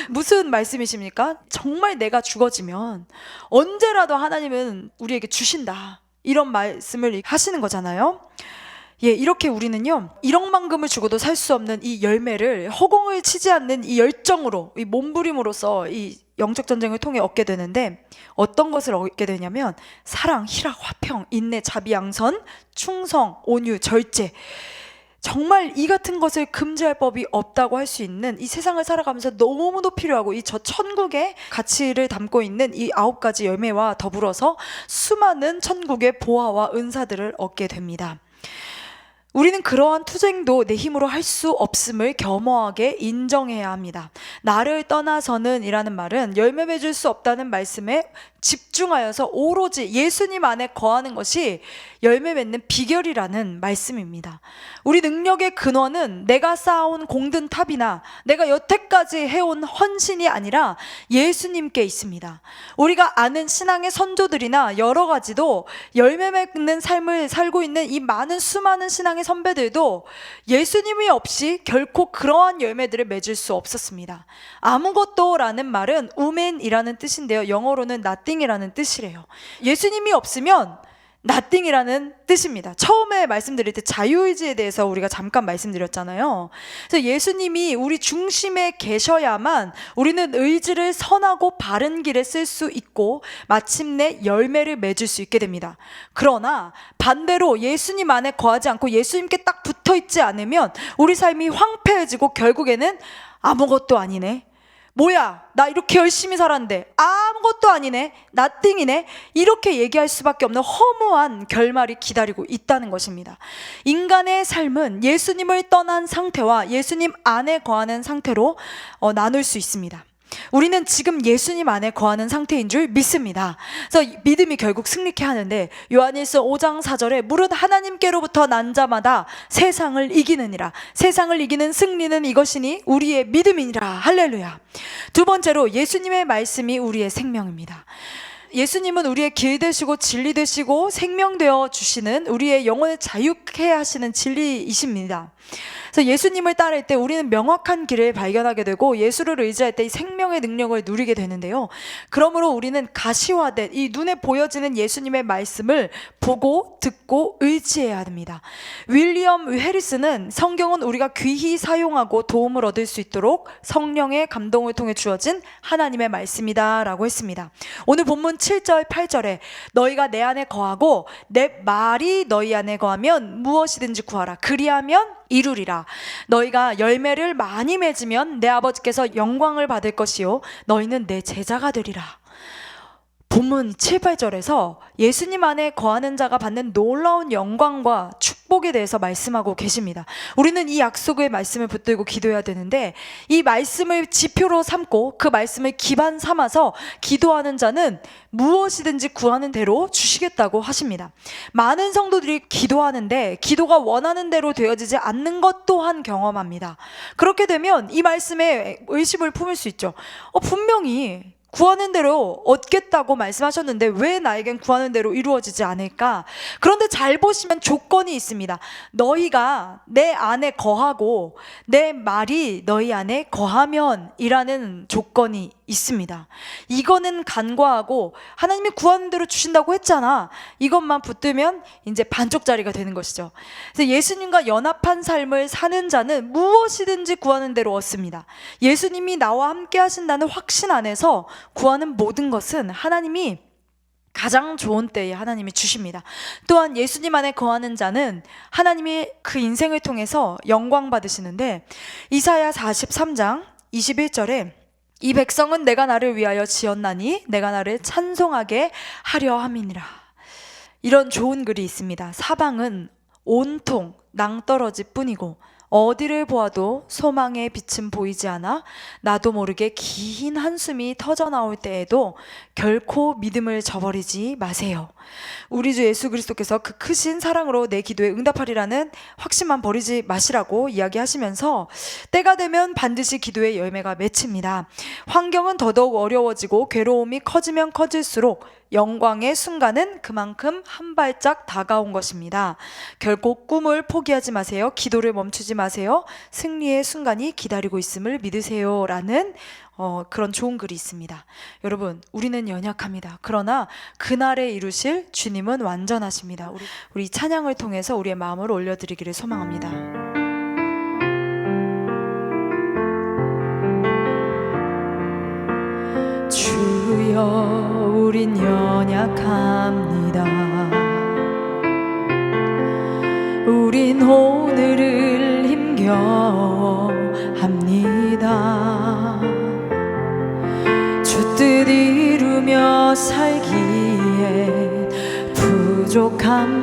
무슨 말씀이십니까? 정말 내가 죽어지면 언제라도 하나님은 우리에게 주신다, 이런 말씀을 하시는 거잖아요. 이렇게 우리는요, 1억만금을 주고도 살 수 없는 이 열매를 허공을 치지 않는 이 열정으로, 이 몸부림으로써 이 영적 전쟁을 통해 얻게 되는데, 어떤 것을 얻게 되냐면 사랑, 희락, 화평, 인내, 자비, 양선, 충성, 온유, 절제. 정말 이 같은 것을 금지할 법이 없다고 할 수 있는, 이 세상을 살아가면서 너무도 필요하고 이 저 천국의 가치를 담고 있는 이 9가지 열매와 더불어서 수많은 천국의 보화와 은사들을 얻게 됩니다. 우리는 그러한 투쟁도 내 힘으로 할 수 없음을 겸허하게 인정해야 합니다. 나를 떠나서는 이라는 말은 열매 맺을 수 없다는 말씀에 집중하여서 오로지 예수님 안에 거하는 것이 열매 맺는 비결이라는 말씀입니다. 우리 능력의 근원은 내가 쌓아온 공든 탑이나 내가 여태까지 해온 헌신이 아니라 예수님께 있습니다. 우리가 아는 신앙의 선조들이나 여러 가지도 열매 맺는 삶을 살고 있는 이 많은 수많은 신앙의 선배들도 예수님이 없이 결코 그러한 열매들을 맺을 수 없었습니다. 아무것도 라는 말은 우맨이라는 뜻인데요, 영어로는 nothing이라는 뜻이래요. 예수님이 없으면 nothing이라는 뜻입니다. 처음에 말씀드릴 때 자유의지에 대해서 우리가 잠깐 말씀드렸잖아요. 그래서 예수님이 우리 중심에 계셔야만 우리는 의지를 선하고 바른 길에 쓸 수 있고 마침내 열매를 맺을 수 있게 됩니다. 그러나 반대로 예수님 안에 거하지 않고 예수님께 딱 붙어있지 않으면 우리 삶이 황폐해지고 결국에는 아무것도 아니네, 뭐야 나 이렇게 열심히 살았는데 아무것도 아니네, nothing이네, 이렇게 얘기할 수밖에 없는 허무한 결말이 기다리고 있다는 것입니다. 인간의 삶은 예수님을 떠난 상태와 예수님 안에 거하는 상태로 나눌 수 있습니다. 우리는 지금 예수님 안에 거하는 상태인 줄 믿습니다. 그래서 믿음이 결국 승리케 하는데, 요한일서 5장 4절에 무릇 하나님께로부터 난 자마다 세상을 이기느니라. 세상을 이기는 승리는 이것이니 우리의 믿음이니라. 할렐루야. 두 번째로 예수님의 말씀이 우리의 생명입니다. 예수님은 우리의 길 되시고 진리 되시고 생명 되어 주시는, 우리의 영혼을 자유케 하시는 진리이십니다. 그래서 예수님을 따를 때 우리는 명확한 길을 발견하게 되고 예수를 의지할 때 이 생명의 능력을 누리게 되는데요, 그러므로 우리는 가시화된 이 눈에 보여지는 예수님의 말씀을 보고 듣고 의지해야 합니다. 윌리엄 해리스는 성경은 우리가 귀히 사용하고 도움을 얻을 수 있도록 성령의 감동을 통해 주어진 하나님의 말씀이다 라고 했습니다. 오늘 본문 7절 8절에 너희가 내 안에 거하고 내 말이 너희 안에 거하면 무엇이든지 구하라 그리하면 이루리라. 너희가 열매를 많이 맺으면 내 아버지께서 영광을 받을 것이요 너희는 내 제자가 되리라. 본문 7, 8절에서 예수님 안에 거하는 자가 받는 놀라운 영광과 축복에 대해서 말씀하고 계십니다. 우리는 이 약속의 말씀을 붙들고 기도해야 되는데, 이 말씀을 지표로 삼고 그 말씀을 기반 삼아서 기도하는 자는 무엇이든지 구하는 대로 주시겠다고 하십니다. 많은 성도들이 기도하는데 기도가 원하는 대로 되어지지 않는 것 또한 경험합니다. 그렇게 되면 이 말씀에 의심을 품을 수 있죠. 분명히 구하는 대로 얻겠다고 말씀하셨는데 왜 나에겐 구하는 대로 이루어지지 않을까? 그런데 잘 보시면 조건이 있습니다. 너희가 내 안에 거하고 내 말이 너희 안에 거하면 이라는 조건이 있습니다. 이거는 간과하고 하나님이 구하는 대로 주신다고 했잖아, 이것만 붙들면 이제 반쪽짜리가 되는 것이죠. 그래서 예수님과 연합한 삶을 사는 자는 무엇이든지 구하는 대로 얻습니다. 예수님이 나와 함께 하신다는 확신 안에서 구하는 모든 것은 하나님이 가장 좋은 때에 하나님이 주십니다. 또한 예수님 안에 거하는 자는 하나님이 그 인생을 통해서 영광 받으시는데, 이사야 43장 21절에 이 백성은 내가 나를 위하여 지었나니 내가 나를 찬송하게 하려 함이니라. 이런 좋은 글이 있습니다. 사방은 온통 낭떠러지 뿐이고 어디를 보아도 소망의 빛은 보이지 않아 나도 모르게 긴 한숨이 터져나올 때에도 결코 믿음을 저버리지 마세요. 우리 주 예수 그리스도께서 그 크신 사랑으로 내 기도에 응답하리라는 확신만 버리지 마시라고 이야기하시면서 때가 되면 반드시 기도의 열매가 맺힙니다. 환경은 더더욱 어려워지고 괴로움이 커지면 커질수록 영광의 순간은 그만큼 한 발짝 다가온 것입니다. 결국 꿈을 포기하지 마세요. 기도를 멈추지 마세요. 승리의 순간이 기다리고 있음을 믿으세요. 라는 그런 좋은 글이 있습니다. 여러분, 우리는 연약합니다. 그러나 그날에 이루실 주님은 완전하십니다. 우리 찬양을 통해서 우리의 마음을 올려드리기를 소망합니다. 주여, 우린 연약합니다. 우린 오늘을 힘겨워합니다. 주 뜻 이루며 살기에 부족합니다.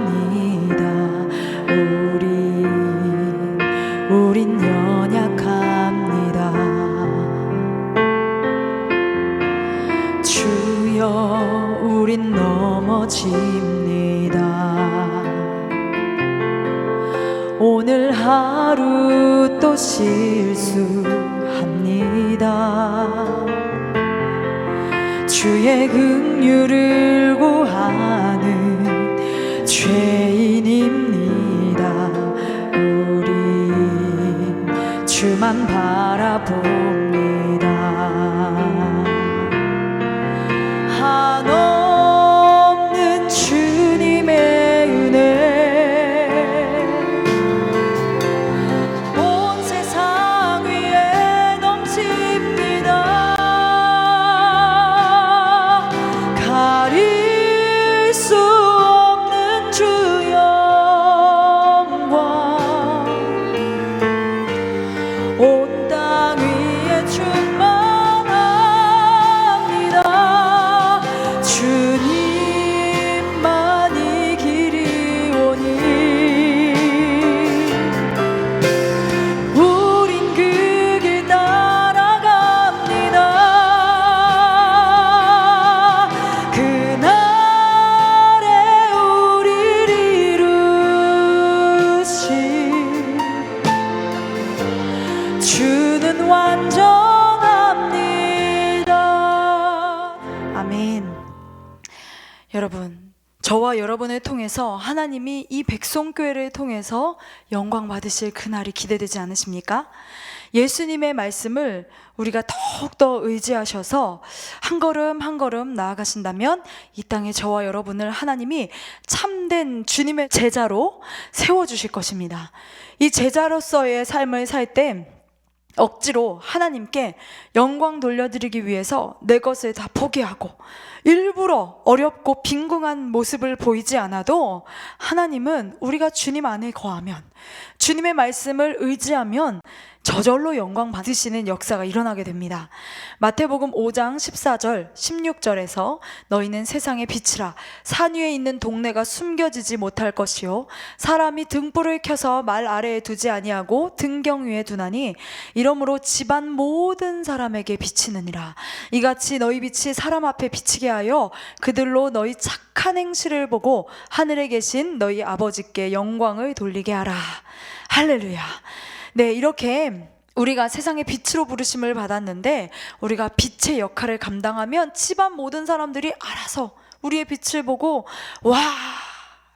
우린 연약합니다. 주여, 우린 넘어집니다. 오늘 하루 또 실수합니다. 주의 긍휼을 구하는 죄인입니다. 우린 주만 바라봅니다. 한없는 주님의 은혜 온 세상 위에 넘칩니다. 가릴 수 없는 주 영광 온 땅 위에 충만합니다. 주님만이 길이 오니 우린 그 길 따라갑니다. 그날에 우리를 이루신 주는 완전합니다. 아멘. 여러분, 저와 여러분을 통해서 하나님이 이 백성교회를 통해서 영광 받으실 그날이 기대되지 않으십니까? 예수님의 말씀을 우리가 더욱더 의지하셔서 한 걸음 한 걸음 나아가신다면 이 땅에 저와 여러분을 하나님이 참된 주님의 제자로 세워주실 것입니다. 이 제자로서의 삶을 살 때 억지로 하나님께 영광 돌려드리기 위해서 내 것을 다 포기하고 일부러 어렵고 빈궁한 모습을 보이지 않아도 하나님은 우리가 주님 안에 거하면, 주님의 말씀을 의지하면 저절로 영광 받으시는 역사가 일어나게 됩니다. 마태복음 5장 14절 16절에서 너희는 세상의 빛이라. 산 위에 있는 동네가 숨겨지지 못할 것이요 사람이 등불을 켜서 말 아래에 두지 아니하고 등경 위에 두나니 이러므로 집안 모든 사람에게 비치느니라. 이같이 너희 빛이 사람 앞에 비치게 하여 그들로 너희 착한 행실을 보고 하늘에 계신 너희 아버지께 영광을 돌리게 하라. 할렐루야. 네, 이렇게 우리가 세상의 빛으로 부르심을 받았는데 우리가 빛의 역할을 감당하면 집안 모든 사람들이 알아서 우리의 빛을 보고 와,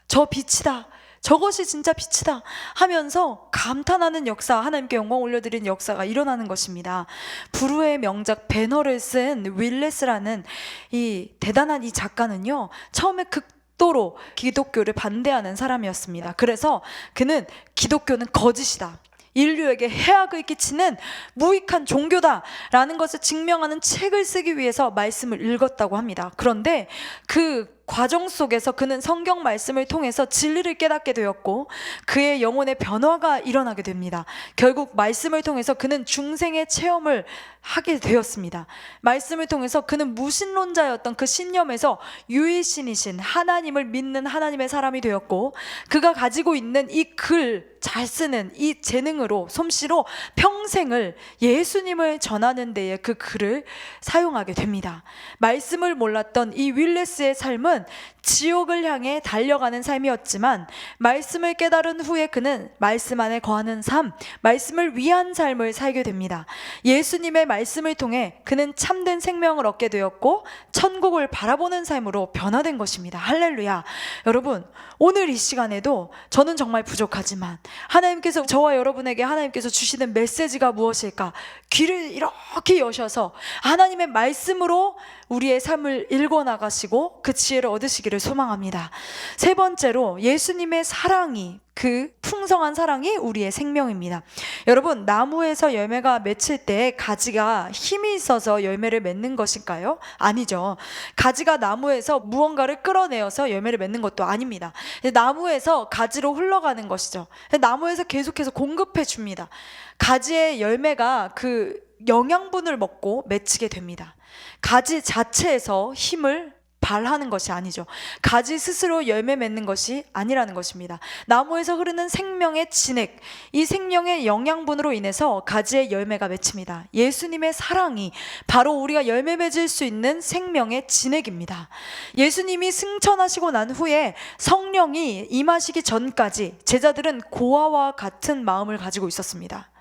저 빛이다, 저것이 진짜 빛이다 하면서 감탄하는 역사, 하나님께 영광 올려드리는 역사가 일어나는 것입니다. 불후의 명작 배너를 쓴 윌레스라는 이 대단한 이 작가는요, 처음에 극도로 기독교를 반대하는 사람이었습니다. 그래서 그는 기독교는 거짓이다, 인류에게 해악을 끼치는 무익한 종교다라는 것을 증명하는 책을 쓰기 위해서 말씀을 읽었다고 합니다. 그런데 그 과정 속에서 그는 성경 말씀을 통해서 진리를 깨닫게 되었고 그의 영혼의 변화가 일어나게 됩니다. 결국 말씀을 통해서 그는 중생의 체험을 하게 되었습니다. 말씀을 통해서 그는 무신론자였던 그 신념에서 유일신이신 하나님을 믿는 하나님의 사람이 되었고 그가 가지고 있는 이 글 잘 쓰는 이 재능으로, 솜씨로 평생을 예수님을 전하는 데에 그 글을 사용하게 됩니다. 말씀을 몰랐던 이 윌레스의 삶은 삶은 지옥을 향해 달려가는 삶이었지만 말씀을 깨달은 후에 그는 말씀 안에 거하는 삶, 말씀을 위한 삶을 살게 됩니다. 예수님의 말씀을 통해 그는 참된 생명을 얻게 되었고 천국을 바라보는 삶으로 변화된 것입니다. 할렐루야. 여러분, 오늘 이 시간에도 저는 정말 부족하지만 하나님께서 저와 여러분에게 하나님께서 주시는 메시지가 무엇일까? 귀를 이렇게 여셔서 하나님의 말씀으로 우리의 삶을 읽어나가시고 그 지혜를 얻으시기를 소망합니다. 세 번째로 예수님의 사랑이, 그 풍성한 사랑이 우리의 생명입니다. 여러분, 나무에서 열매가 맺힐 때 가지가 힘이 있어서 열매를 맺는 것일까요? 아니죠. 가지가 나무에서 무언가를 끌어내어서 열매를 맺는 것도 아닙니다. 나무에서 가지로 흘러가는 것이죠. 나무에서 계속해서 공급해 줍니다. 가지의 열매가 그 영양분을 먹고 맺히게 됩니다. 가지 자체에서 힘을 발하는 것이 아니죠. 가지 스스로 열매 맺는 것이 아니라는 것입니다. 나무에서 흐르는 생명의 진액, 이 생명의 영양분으로 인해서 가지의 열매가 맺힙니다. 예수님의 사랑이 바로 우리가 열매 맺을 수 있는 생명의 진액입니다. 예수님이 승천하시고 난 후에 성령이 임하시기 전까지 제자들은 고아와 같은 마음을 가지고 있었습니다.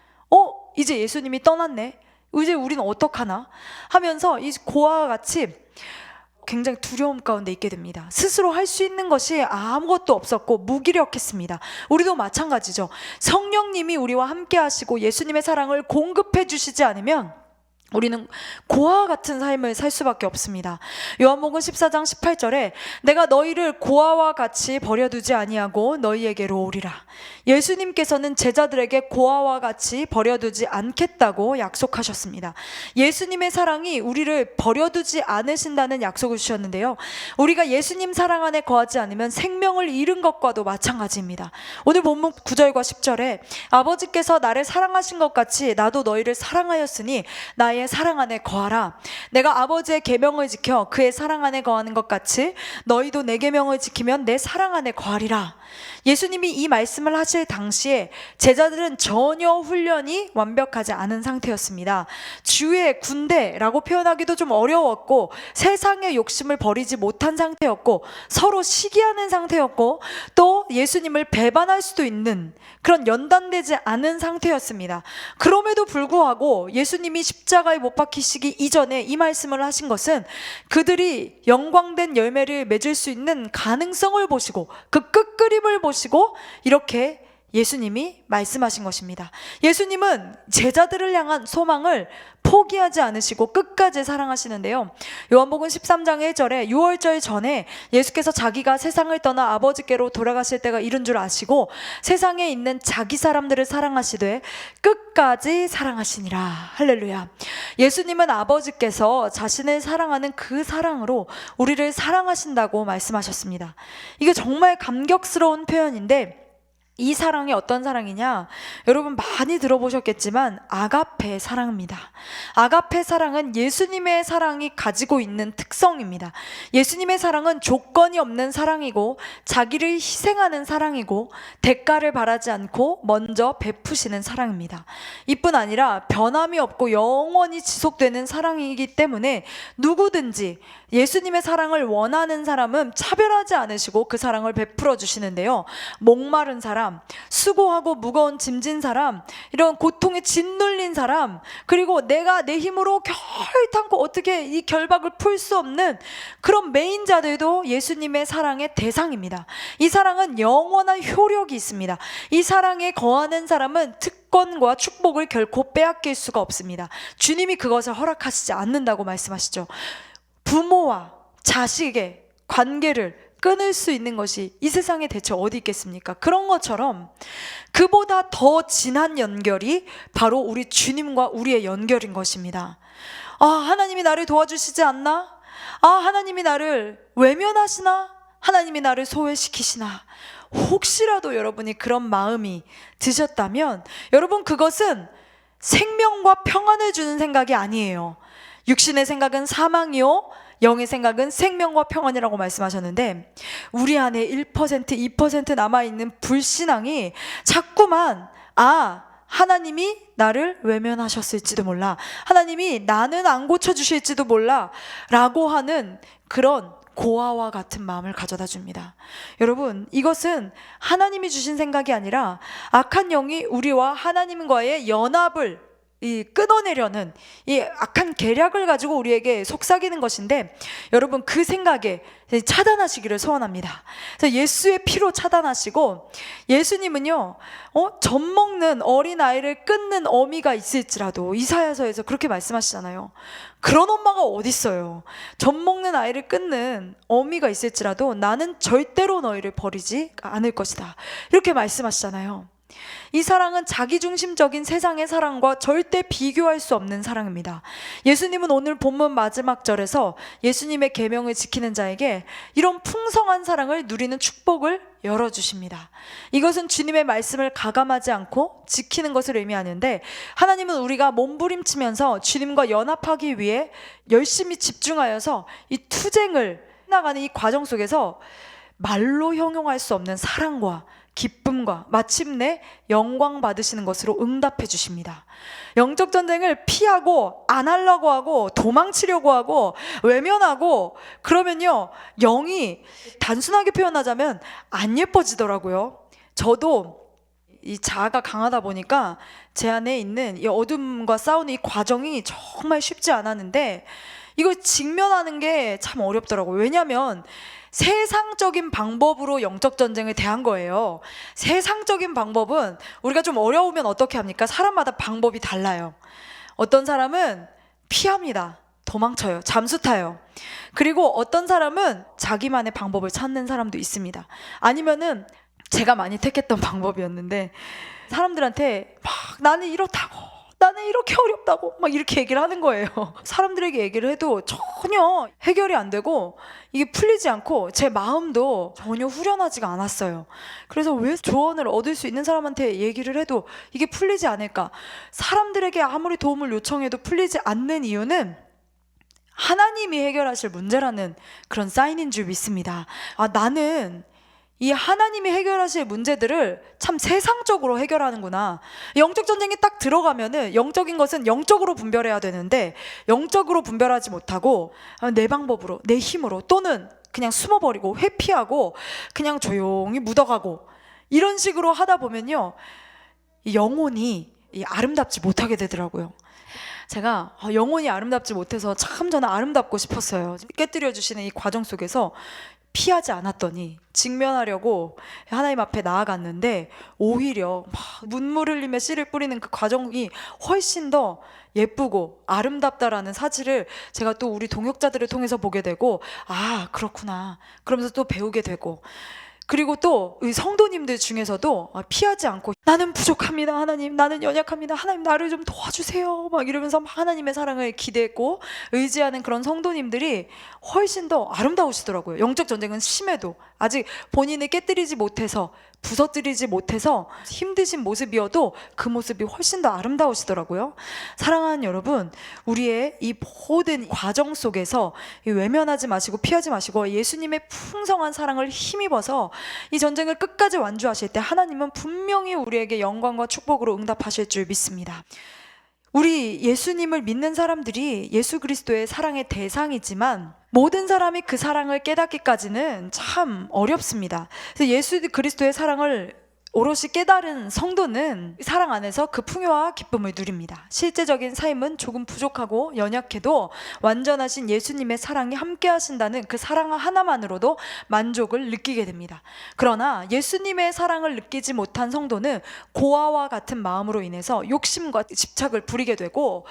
이제 예수님이 떠났네. 이제 우리는 어떡하나 하면서 이 고아와 같이 굉장히 두려움 가운데 있게 됩니다. 스스로 할 수 있는 것이 아무것도 없었고 무기력했습니다. 우리도 마찬가지죠. 성령님이 우리와 함께 하시고 예수님의 사랑을 공급해 주시지 않으면 우리는 고아와 같은 삶을 살 수밖에 없습니다. 요한복음 14장 18절에 내가 너희를 고아와 같이 버려두지 아니하고 너희에게로 오리라. 예수님께서는 제자들에게 고아와 같이 버려두지 않겠다고 약속하셨습니다. 예수님의 사랑이 우리를 버려두지 않으신다는 약속을 주셨는데요, 우리가 예수님 사랑 안에 거하지 않으면 생명을 잃은 것과도 마찬가지입니다. 오늘 본문 9절과 10절에 아버지께서 나를 사랑하신 것 같이 나도 너희를 사랑하였으니 나의 사랑 안에 거하라. 내가 아버지의 계명을 지켜 그의 사랑 안에 거하는 것 같이 너희도 내 계명을 지키면 내 사랑 안에 거하리라. 예수님이 이 말씀을 하실 당시에 제자들은 전혀 훈련이 완벽하지 않은 상태였습니다. 주의 군대라고 표현하기도 좀 어려웠고 세상의 욕심을 버리지 못한 상태였고 서로 시기하는 상태였고 또 예수님을 배반할 수도 있는 그런 연단되지 않은 상태였습니다. 그럼에도 불구하고 예수님이 십자가에 못 박히시기 이전에 이 말씀을 하신 것은 그들이 영광된 열매를 맺을 수 있는 가능성을 보시고 그 끝그림을 보시고 이렇게 예수님이 말씀하신 것입니다. 예수님은 제자들을 향한 소망을 포기하지 않으시고 끝까지 사랑하시는데요, 요한복음 13장 1절에 유월절 전에 예수께서 자기가 세상을 떠나 아버지께로 돌아가실 때가 이른 줄 아시고 세상에 있는 자기 사람들을 사랑하시되 끝까지 사랑하시니라. 할렐루야. 예수님은 아버지께서 자신을 사랑하는 그 사랑으로 우리를 사랑하신다고 말씀하셨습니다. 이게 정말 감격스러운 표현인데 이 사랑이 어떤 사랑이냐? 여러분 많이 들어보셨겠지만 아가페 사랑입니다. 아가페 사랑은 예수님의 사랑이 가지고 있는 특성입니다. 예수님의 사랑은 조건이 없는 사랑이고 자기를 희생하는 사랑이고 대가를 바라지 않고 먼저 베푸시는 사랑입니다. 이뿐 아니라 변함이 없고 영원히 지속되는 사랑이기 때문에 누구든지 예수님의 사랑을 원하는 사람은 차별하지 않으시고 그 사랑을 베풀어 주시는데요, 목마른 사람, 수고하고 무거운 짐진 사람, 이런 고통에 짓눌린 사람, 그리고 내가 내 힘으로 결탄코 어떻게 이 결박을 풀 수 없는 그런 매인자들도 예수님의 사랑의 대상입니다. 이 사랑은 영원한 효력이 있습니다. 이 사랑에 거하는 사람은 특권과 축복을 결코 빼앗길 수가 없습니다. 주님이 그것을 허락하시지 않는다고 말씀하시죠. 부모와 자식의 관계를 끊을 수 있는 것이 이 세상에 대체 어디 있겠습니까? 그런 것처럼 그보다 더 진한 연결이 바로 우리 주님과 우리의 연결인 것입니다. 하나님이 나를 도와주시지 않나? 하나님이 나를 외면하시나? 하나님이 나를 소외시키시나? 혹시라도 여러분이 그런 마음이 드셨다면 여러분, 그것은 생명과 평안을 주는 생각이 아니에요. 육신의 생각은 사망이요 영의 생각은 생명과 평안이라고 말씀하셨는데, 우리 안에 1%, 2% 남아있는 불신앙이 자꾸만 하나님이 나를 외면하셨을지도 몰라, 하나님이 나는 안 고쳐주실지도 몰라 라고 하는 그런 고아와 같은 마음을 가져다 줍니다. 여러분, 이것은 하나님이 주신 생각이 아니라 악한 영이 우리와 하나님과의 연합을 끊어내려는 이 악한 계략을 가지고 우리에게 속삭이는 것인데, 여러분 그 생각에 차단하시기를 소원합니다. 그래서 예수의 피로 차단하시고, 예수님은요 젖 먹는 어린아이를 끊는 어미가 있을지라도, 이사야서에서 그렇게 말씀하시잖아요. 그런 엄마가 어디 있어요. 젖 먹는 아이를 끊는 어미가 있을지라도 나는 절대로 너희를 버리지 않을 것이다, 이렇게 말씀하시잖아요. 이 사랑은 자기중심적인 세상의 사랑과 절대 비교할 수 없는 사랑입니다. 예수님은 오늘 본문 마지막 절에서 예수님의 계명을 지키는 자에게 이런 풍성한 사랑을 누리는 축복을 열어주십니다. 이것은 주님의 말씀을 가감하지 않고 지키는 것을 의미하는데, 하나님은 우리가 몸부림치면서 주님과 연합하기 위해 열심히 집중하여서 이 투쟁을 나가는 이 과정 속에서 말로 형용할 수 없는 사랑과 기쁨과 마침내 영광 받으시는 것으로 응답해 주십니다. 영적 전쟁을 피하고 안 하려고 하고 도망치려고 하고 외면하고 그러면요, 영이 단순하게 표현하자면 안 예뻐지더라고요. 저도 이 자아가 강하다 보니까 제 안에 있는 이 어둠과 싸우는 이 과정이 정말 쉽지 않았는데, 이걸 직면하는 게 참 어렵더라고요. 왜냐하면 세상적인 방법으로 영적 전쟁을 대한 거예요. 세상적인 방법은 우리가 좀 어려우면 어떻게 합니까? 사람마다 방법이 달라요. 어떤 사람은 피합니다. 도망쳐요. 잠수 타요. 그리고 어떤 사람은 자기만의 방법을 찾는 사람도 있습니다. 아니면은 제가 많이 택했던 방법이었는데, 사람들한테 막 나는 이렇다고, 나는 이렇게 어렵다고 막 이렇게 얘기를 하는 거예요. 사람들에게 얘기를 해도 전혀 해결이 안 되고 이게 풀리지 않고 제 마음도 전혀 후련하지가 않았어요. 그래서 왜 조언을 얻을 수 있는 사람한테 얘기를 해도 이게 풀리지 않을까? 사람들에게 아무리 도움을 요청해도 풀리지 않는 이유는 하나님이 해결하실 문제라는 그런 사인인 줄 믿습니다. 나는 이 하나님이 해결하실 문제들을 참 세상적으로 해결하는구나. 영적 전쟁이 딱 들어가면은 영적인 것은 영적으로 분별해야 되는데, 영적으로 분별하지 못하고 내 방법으로, 내 힘으로, 또는 그냥 숨어버리고 회피하고 그냥 조용히 묻어가고 이런 식으로 하다 보면요, 영혼이 아름답지 못하게 되더라고요. 제가 영혼이 아름답지 못해서 참 저는 아름답고 싶었어요. 깨뜨려 주시는 이 과정 속에서 피하지 않았더니 직면하려고 하나님 앞에 나아갔는데, 오히려 막 눈물 흘리며 씨를 뿌리는 그 과정이 훨씬 더 예쁘고 아름답다라는 사실을 제가 또 우리 동역자들을 통해서 보게 되고, 그렇구나 그러면서 또 배우게 되고, 그리고 또 성도님들 중에서도 피하지 않고 나는 부족합니다 하나님, 나는 연약합니다 하나님, 나를 좀 도와주세요 막 이러면서 하나님의 사랑을 기대고 의지하는 그런 성도님들이 훨씬 더 아름다우시더라고요. 영적 전쟁은 심해도 아직 본인을 깨뜨리지 못해서, 부서뜨리지 못해서 힘드신 모습이어도 그 모습이 훨씬 더 아름다우시더라고요. 사랑하는 여러분, 우리의 이 모든 과정 속에서 외면하지 마시고 피하지 마시고 예수님의 풍성한 사랑을 힘입어서 이 전쟁을 끝까지 완주하실 때 하나님은 분명히 우리에게 영광과 축복으로 응답하실 줄 믿습니다. 우리 예수님을 믿는 사람들이 예수 그리스도의 사랑의 대상이지만 모든 사람이 그 사랑을 깨닫기까지는 참 어렵습니다. 그래서 예수 그리스도의 사랑을 오롯이 깨달은 성도는 사랑 안에서 그 풍요와 기쁨을 누립니다. 실제적인 삶은 조금 부족하고 연약해도 완전하신 예수님의 사랑이 함께 하신다는 그 사랑 하나만으로도 만족을 느끼게 됩니다. 그러나 예수님의 사랑을 느끼지 못한 성도는 고아와 같은 마음으로 인해서 욕심과 집착을 부리게 되고,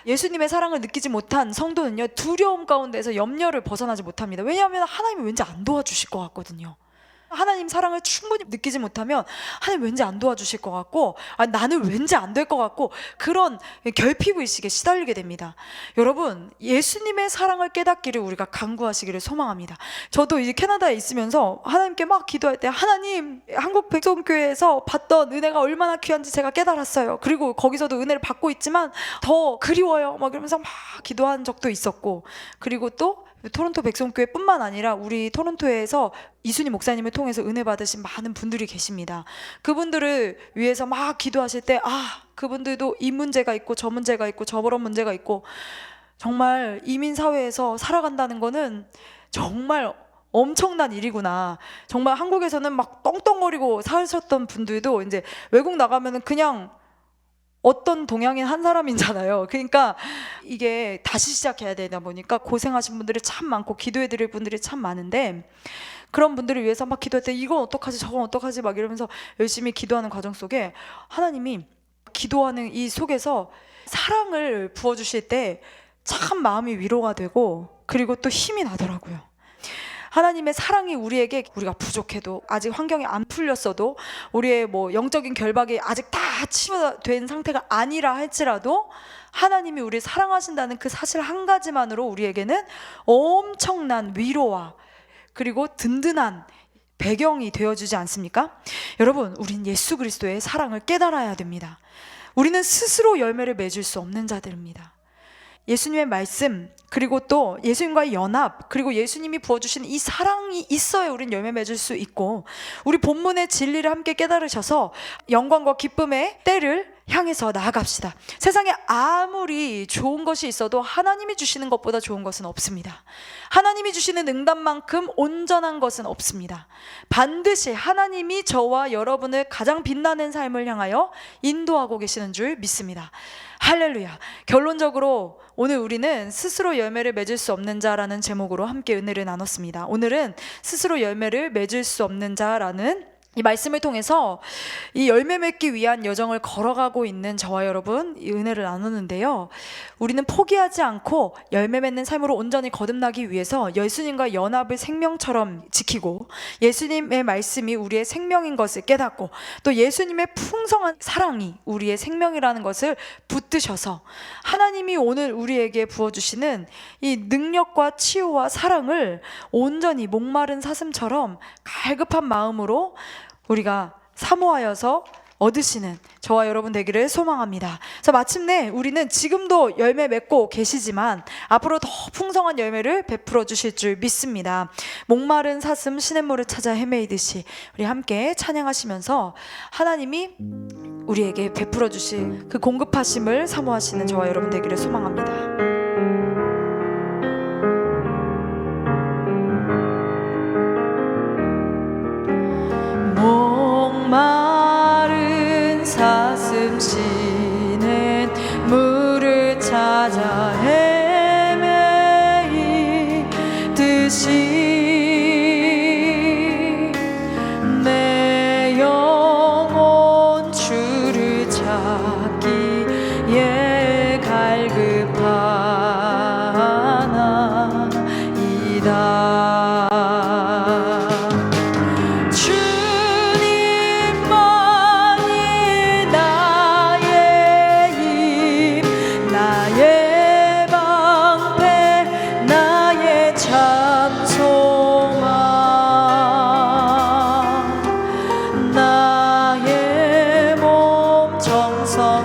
예수님의 사랑을 느끼지 못한 성도는요, 두려움 가운데서 염려를 벗어나지 못합니다. 왜냐하면 하나님이 왠지 안 도와주실 것 같거든요. 하나님 사랑을 충분히 느끼지 못하면 하나님 왠지 안 도와주실 것 같고, 나는 왠지 안 될 것 같고, 그런 결핍의식에 시달리게 됩니다. 여러분, 예수님의 사랑을 깨닫기를 우리가 간구하시기를 소망합니다. 저도 이제 캐나다에 있으면서 하나님께 막 기도할 때, 하나님, 한국 백성교회에서 받던 은혜가 얼마나 귀한지 제가 깨달았어요. 그리고 거기서도 은혜를 받고 있지만 더 그리워요 막 이러면서 막 기도한 적도 있었고, 그리고 또 토론토 백성교회뿐만 아니라 우리 토론토에서 이순희 목사님을 통해서 은혜 받으신 많은 분들이 계십니다. 그분들을 위해서 막 기도하실 때 그분들도 이 문제가 있고 저 문제가 있고 저런 문제가 있고, 정말 이민 사회에서 살아간다는 거는 정말 엄청난 일이구나. 정말 한국에서는 막 떵떵거리고 사셨던 분들도 이제 외국 나가면은 그냥 어떤 동양인 한 사람이잖아요. 그러니까 이게 다시 시작해야 되다 보니까 고생하신 분들이 참 많고 기도해 드릴 분들이 참 많은데, 그런 분들을 위해서 막 기도할 때 이건 어떡하지 저건 어떡하지 막 이러면서 열심히 기도하는 과정 속에 하나님이 기도하는 이 속에서 사랑을 부어주실 때 참 마음이 위로가 되고, 그리고 또 힘이 나더라고요. 하나님의 사랑이 우리에게, 우리가 부족해도, 아직 환경이 안 풀렸어도, 우리의 뭐 영적인 결박이 아직 다 치유된 상태가 아니라 할지라도 하나님이 우리를 사랑하신다는 그 사실 한 가지만으로 우리에게는 엄청난 위로와 그리고 든든한 배경이 되어주지 않습니까? 여러분, 우린 예수 그리스도의 사랑을 깨달아야 됩니다. 우리는 스스로 열매를 맺을 수 없는 자들입니다. 예수님의 말씀, 그리고 또 예수님과의 연합, 그리고 예수님이 부어주신 이 사랑이 있어야 우린 열매 맺을 수 있고, 우리 본문의 진리를 함께 깨달으셔서 영광과 기쁨의 때를 향해서 나아갑시다. 세상에 아무리 좋은 것이 있어도 하나님이 주시는 것보다 좋은 것은 없습니다. 하나님이 주시는 응답만큼 온전한 것은 없습니다. 반드시 하나님이 저와 여러분을 가장 빛나는 삶을 향하여 인도하고 계시는 줄 믿습니다. 할렐루야. 결론적으로 오늘 우리는 스스로 열매를 맺을 수 없는 자라는 제목으로 함께 은혜를 나눴습니다. 오늘은 스스로 열매를 맺을 수 없는 자라는 이 말씀을 통해서 이 열매 맺기 위한 여정을 걸어가고 있는 저와 여러분, 이 은혜를 나누는데요, 우리는 포기하지 않고 열매 맺는 삶으로 온전히 거듭나기 위해서 예수님과 연합을 생명처럼 지키고, 예수님의 말씀이 우리의 생명인 것을 깨닫고, 또 예수님의 풍성한 사랑이 우리의 생명이라는 것을 붙드셔서 하나님이 오늘 우리에게 부어주시는 이 능력과 치유와 사랑을 온전히 목마른 사슴처럼 갈급한 마음으로 우리가 사모하여서 얻으시는 저와 여러분 되기를 소망합니다. 그래서 마침내 우리는 지금도 열매 맺고 계시지만 앞으로 더 풍성한 열매를 베풀어 주실 줄 믿습니다. 목마른 사슴 시냇물을 찾아 헤매이듯이 우리 함께 찬양하시면서 하나님이 우리에게 베풀어 주실 그 공급하심을 사모하시는 저와 여러분 되기를 소망합니다. 목마른 사슴 쉬는 물을 찾아 헤매이듯이 내 영혼 주를 찾기에 갈급하나이다. 나의 몸 정성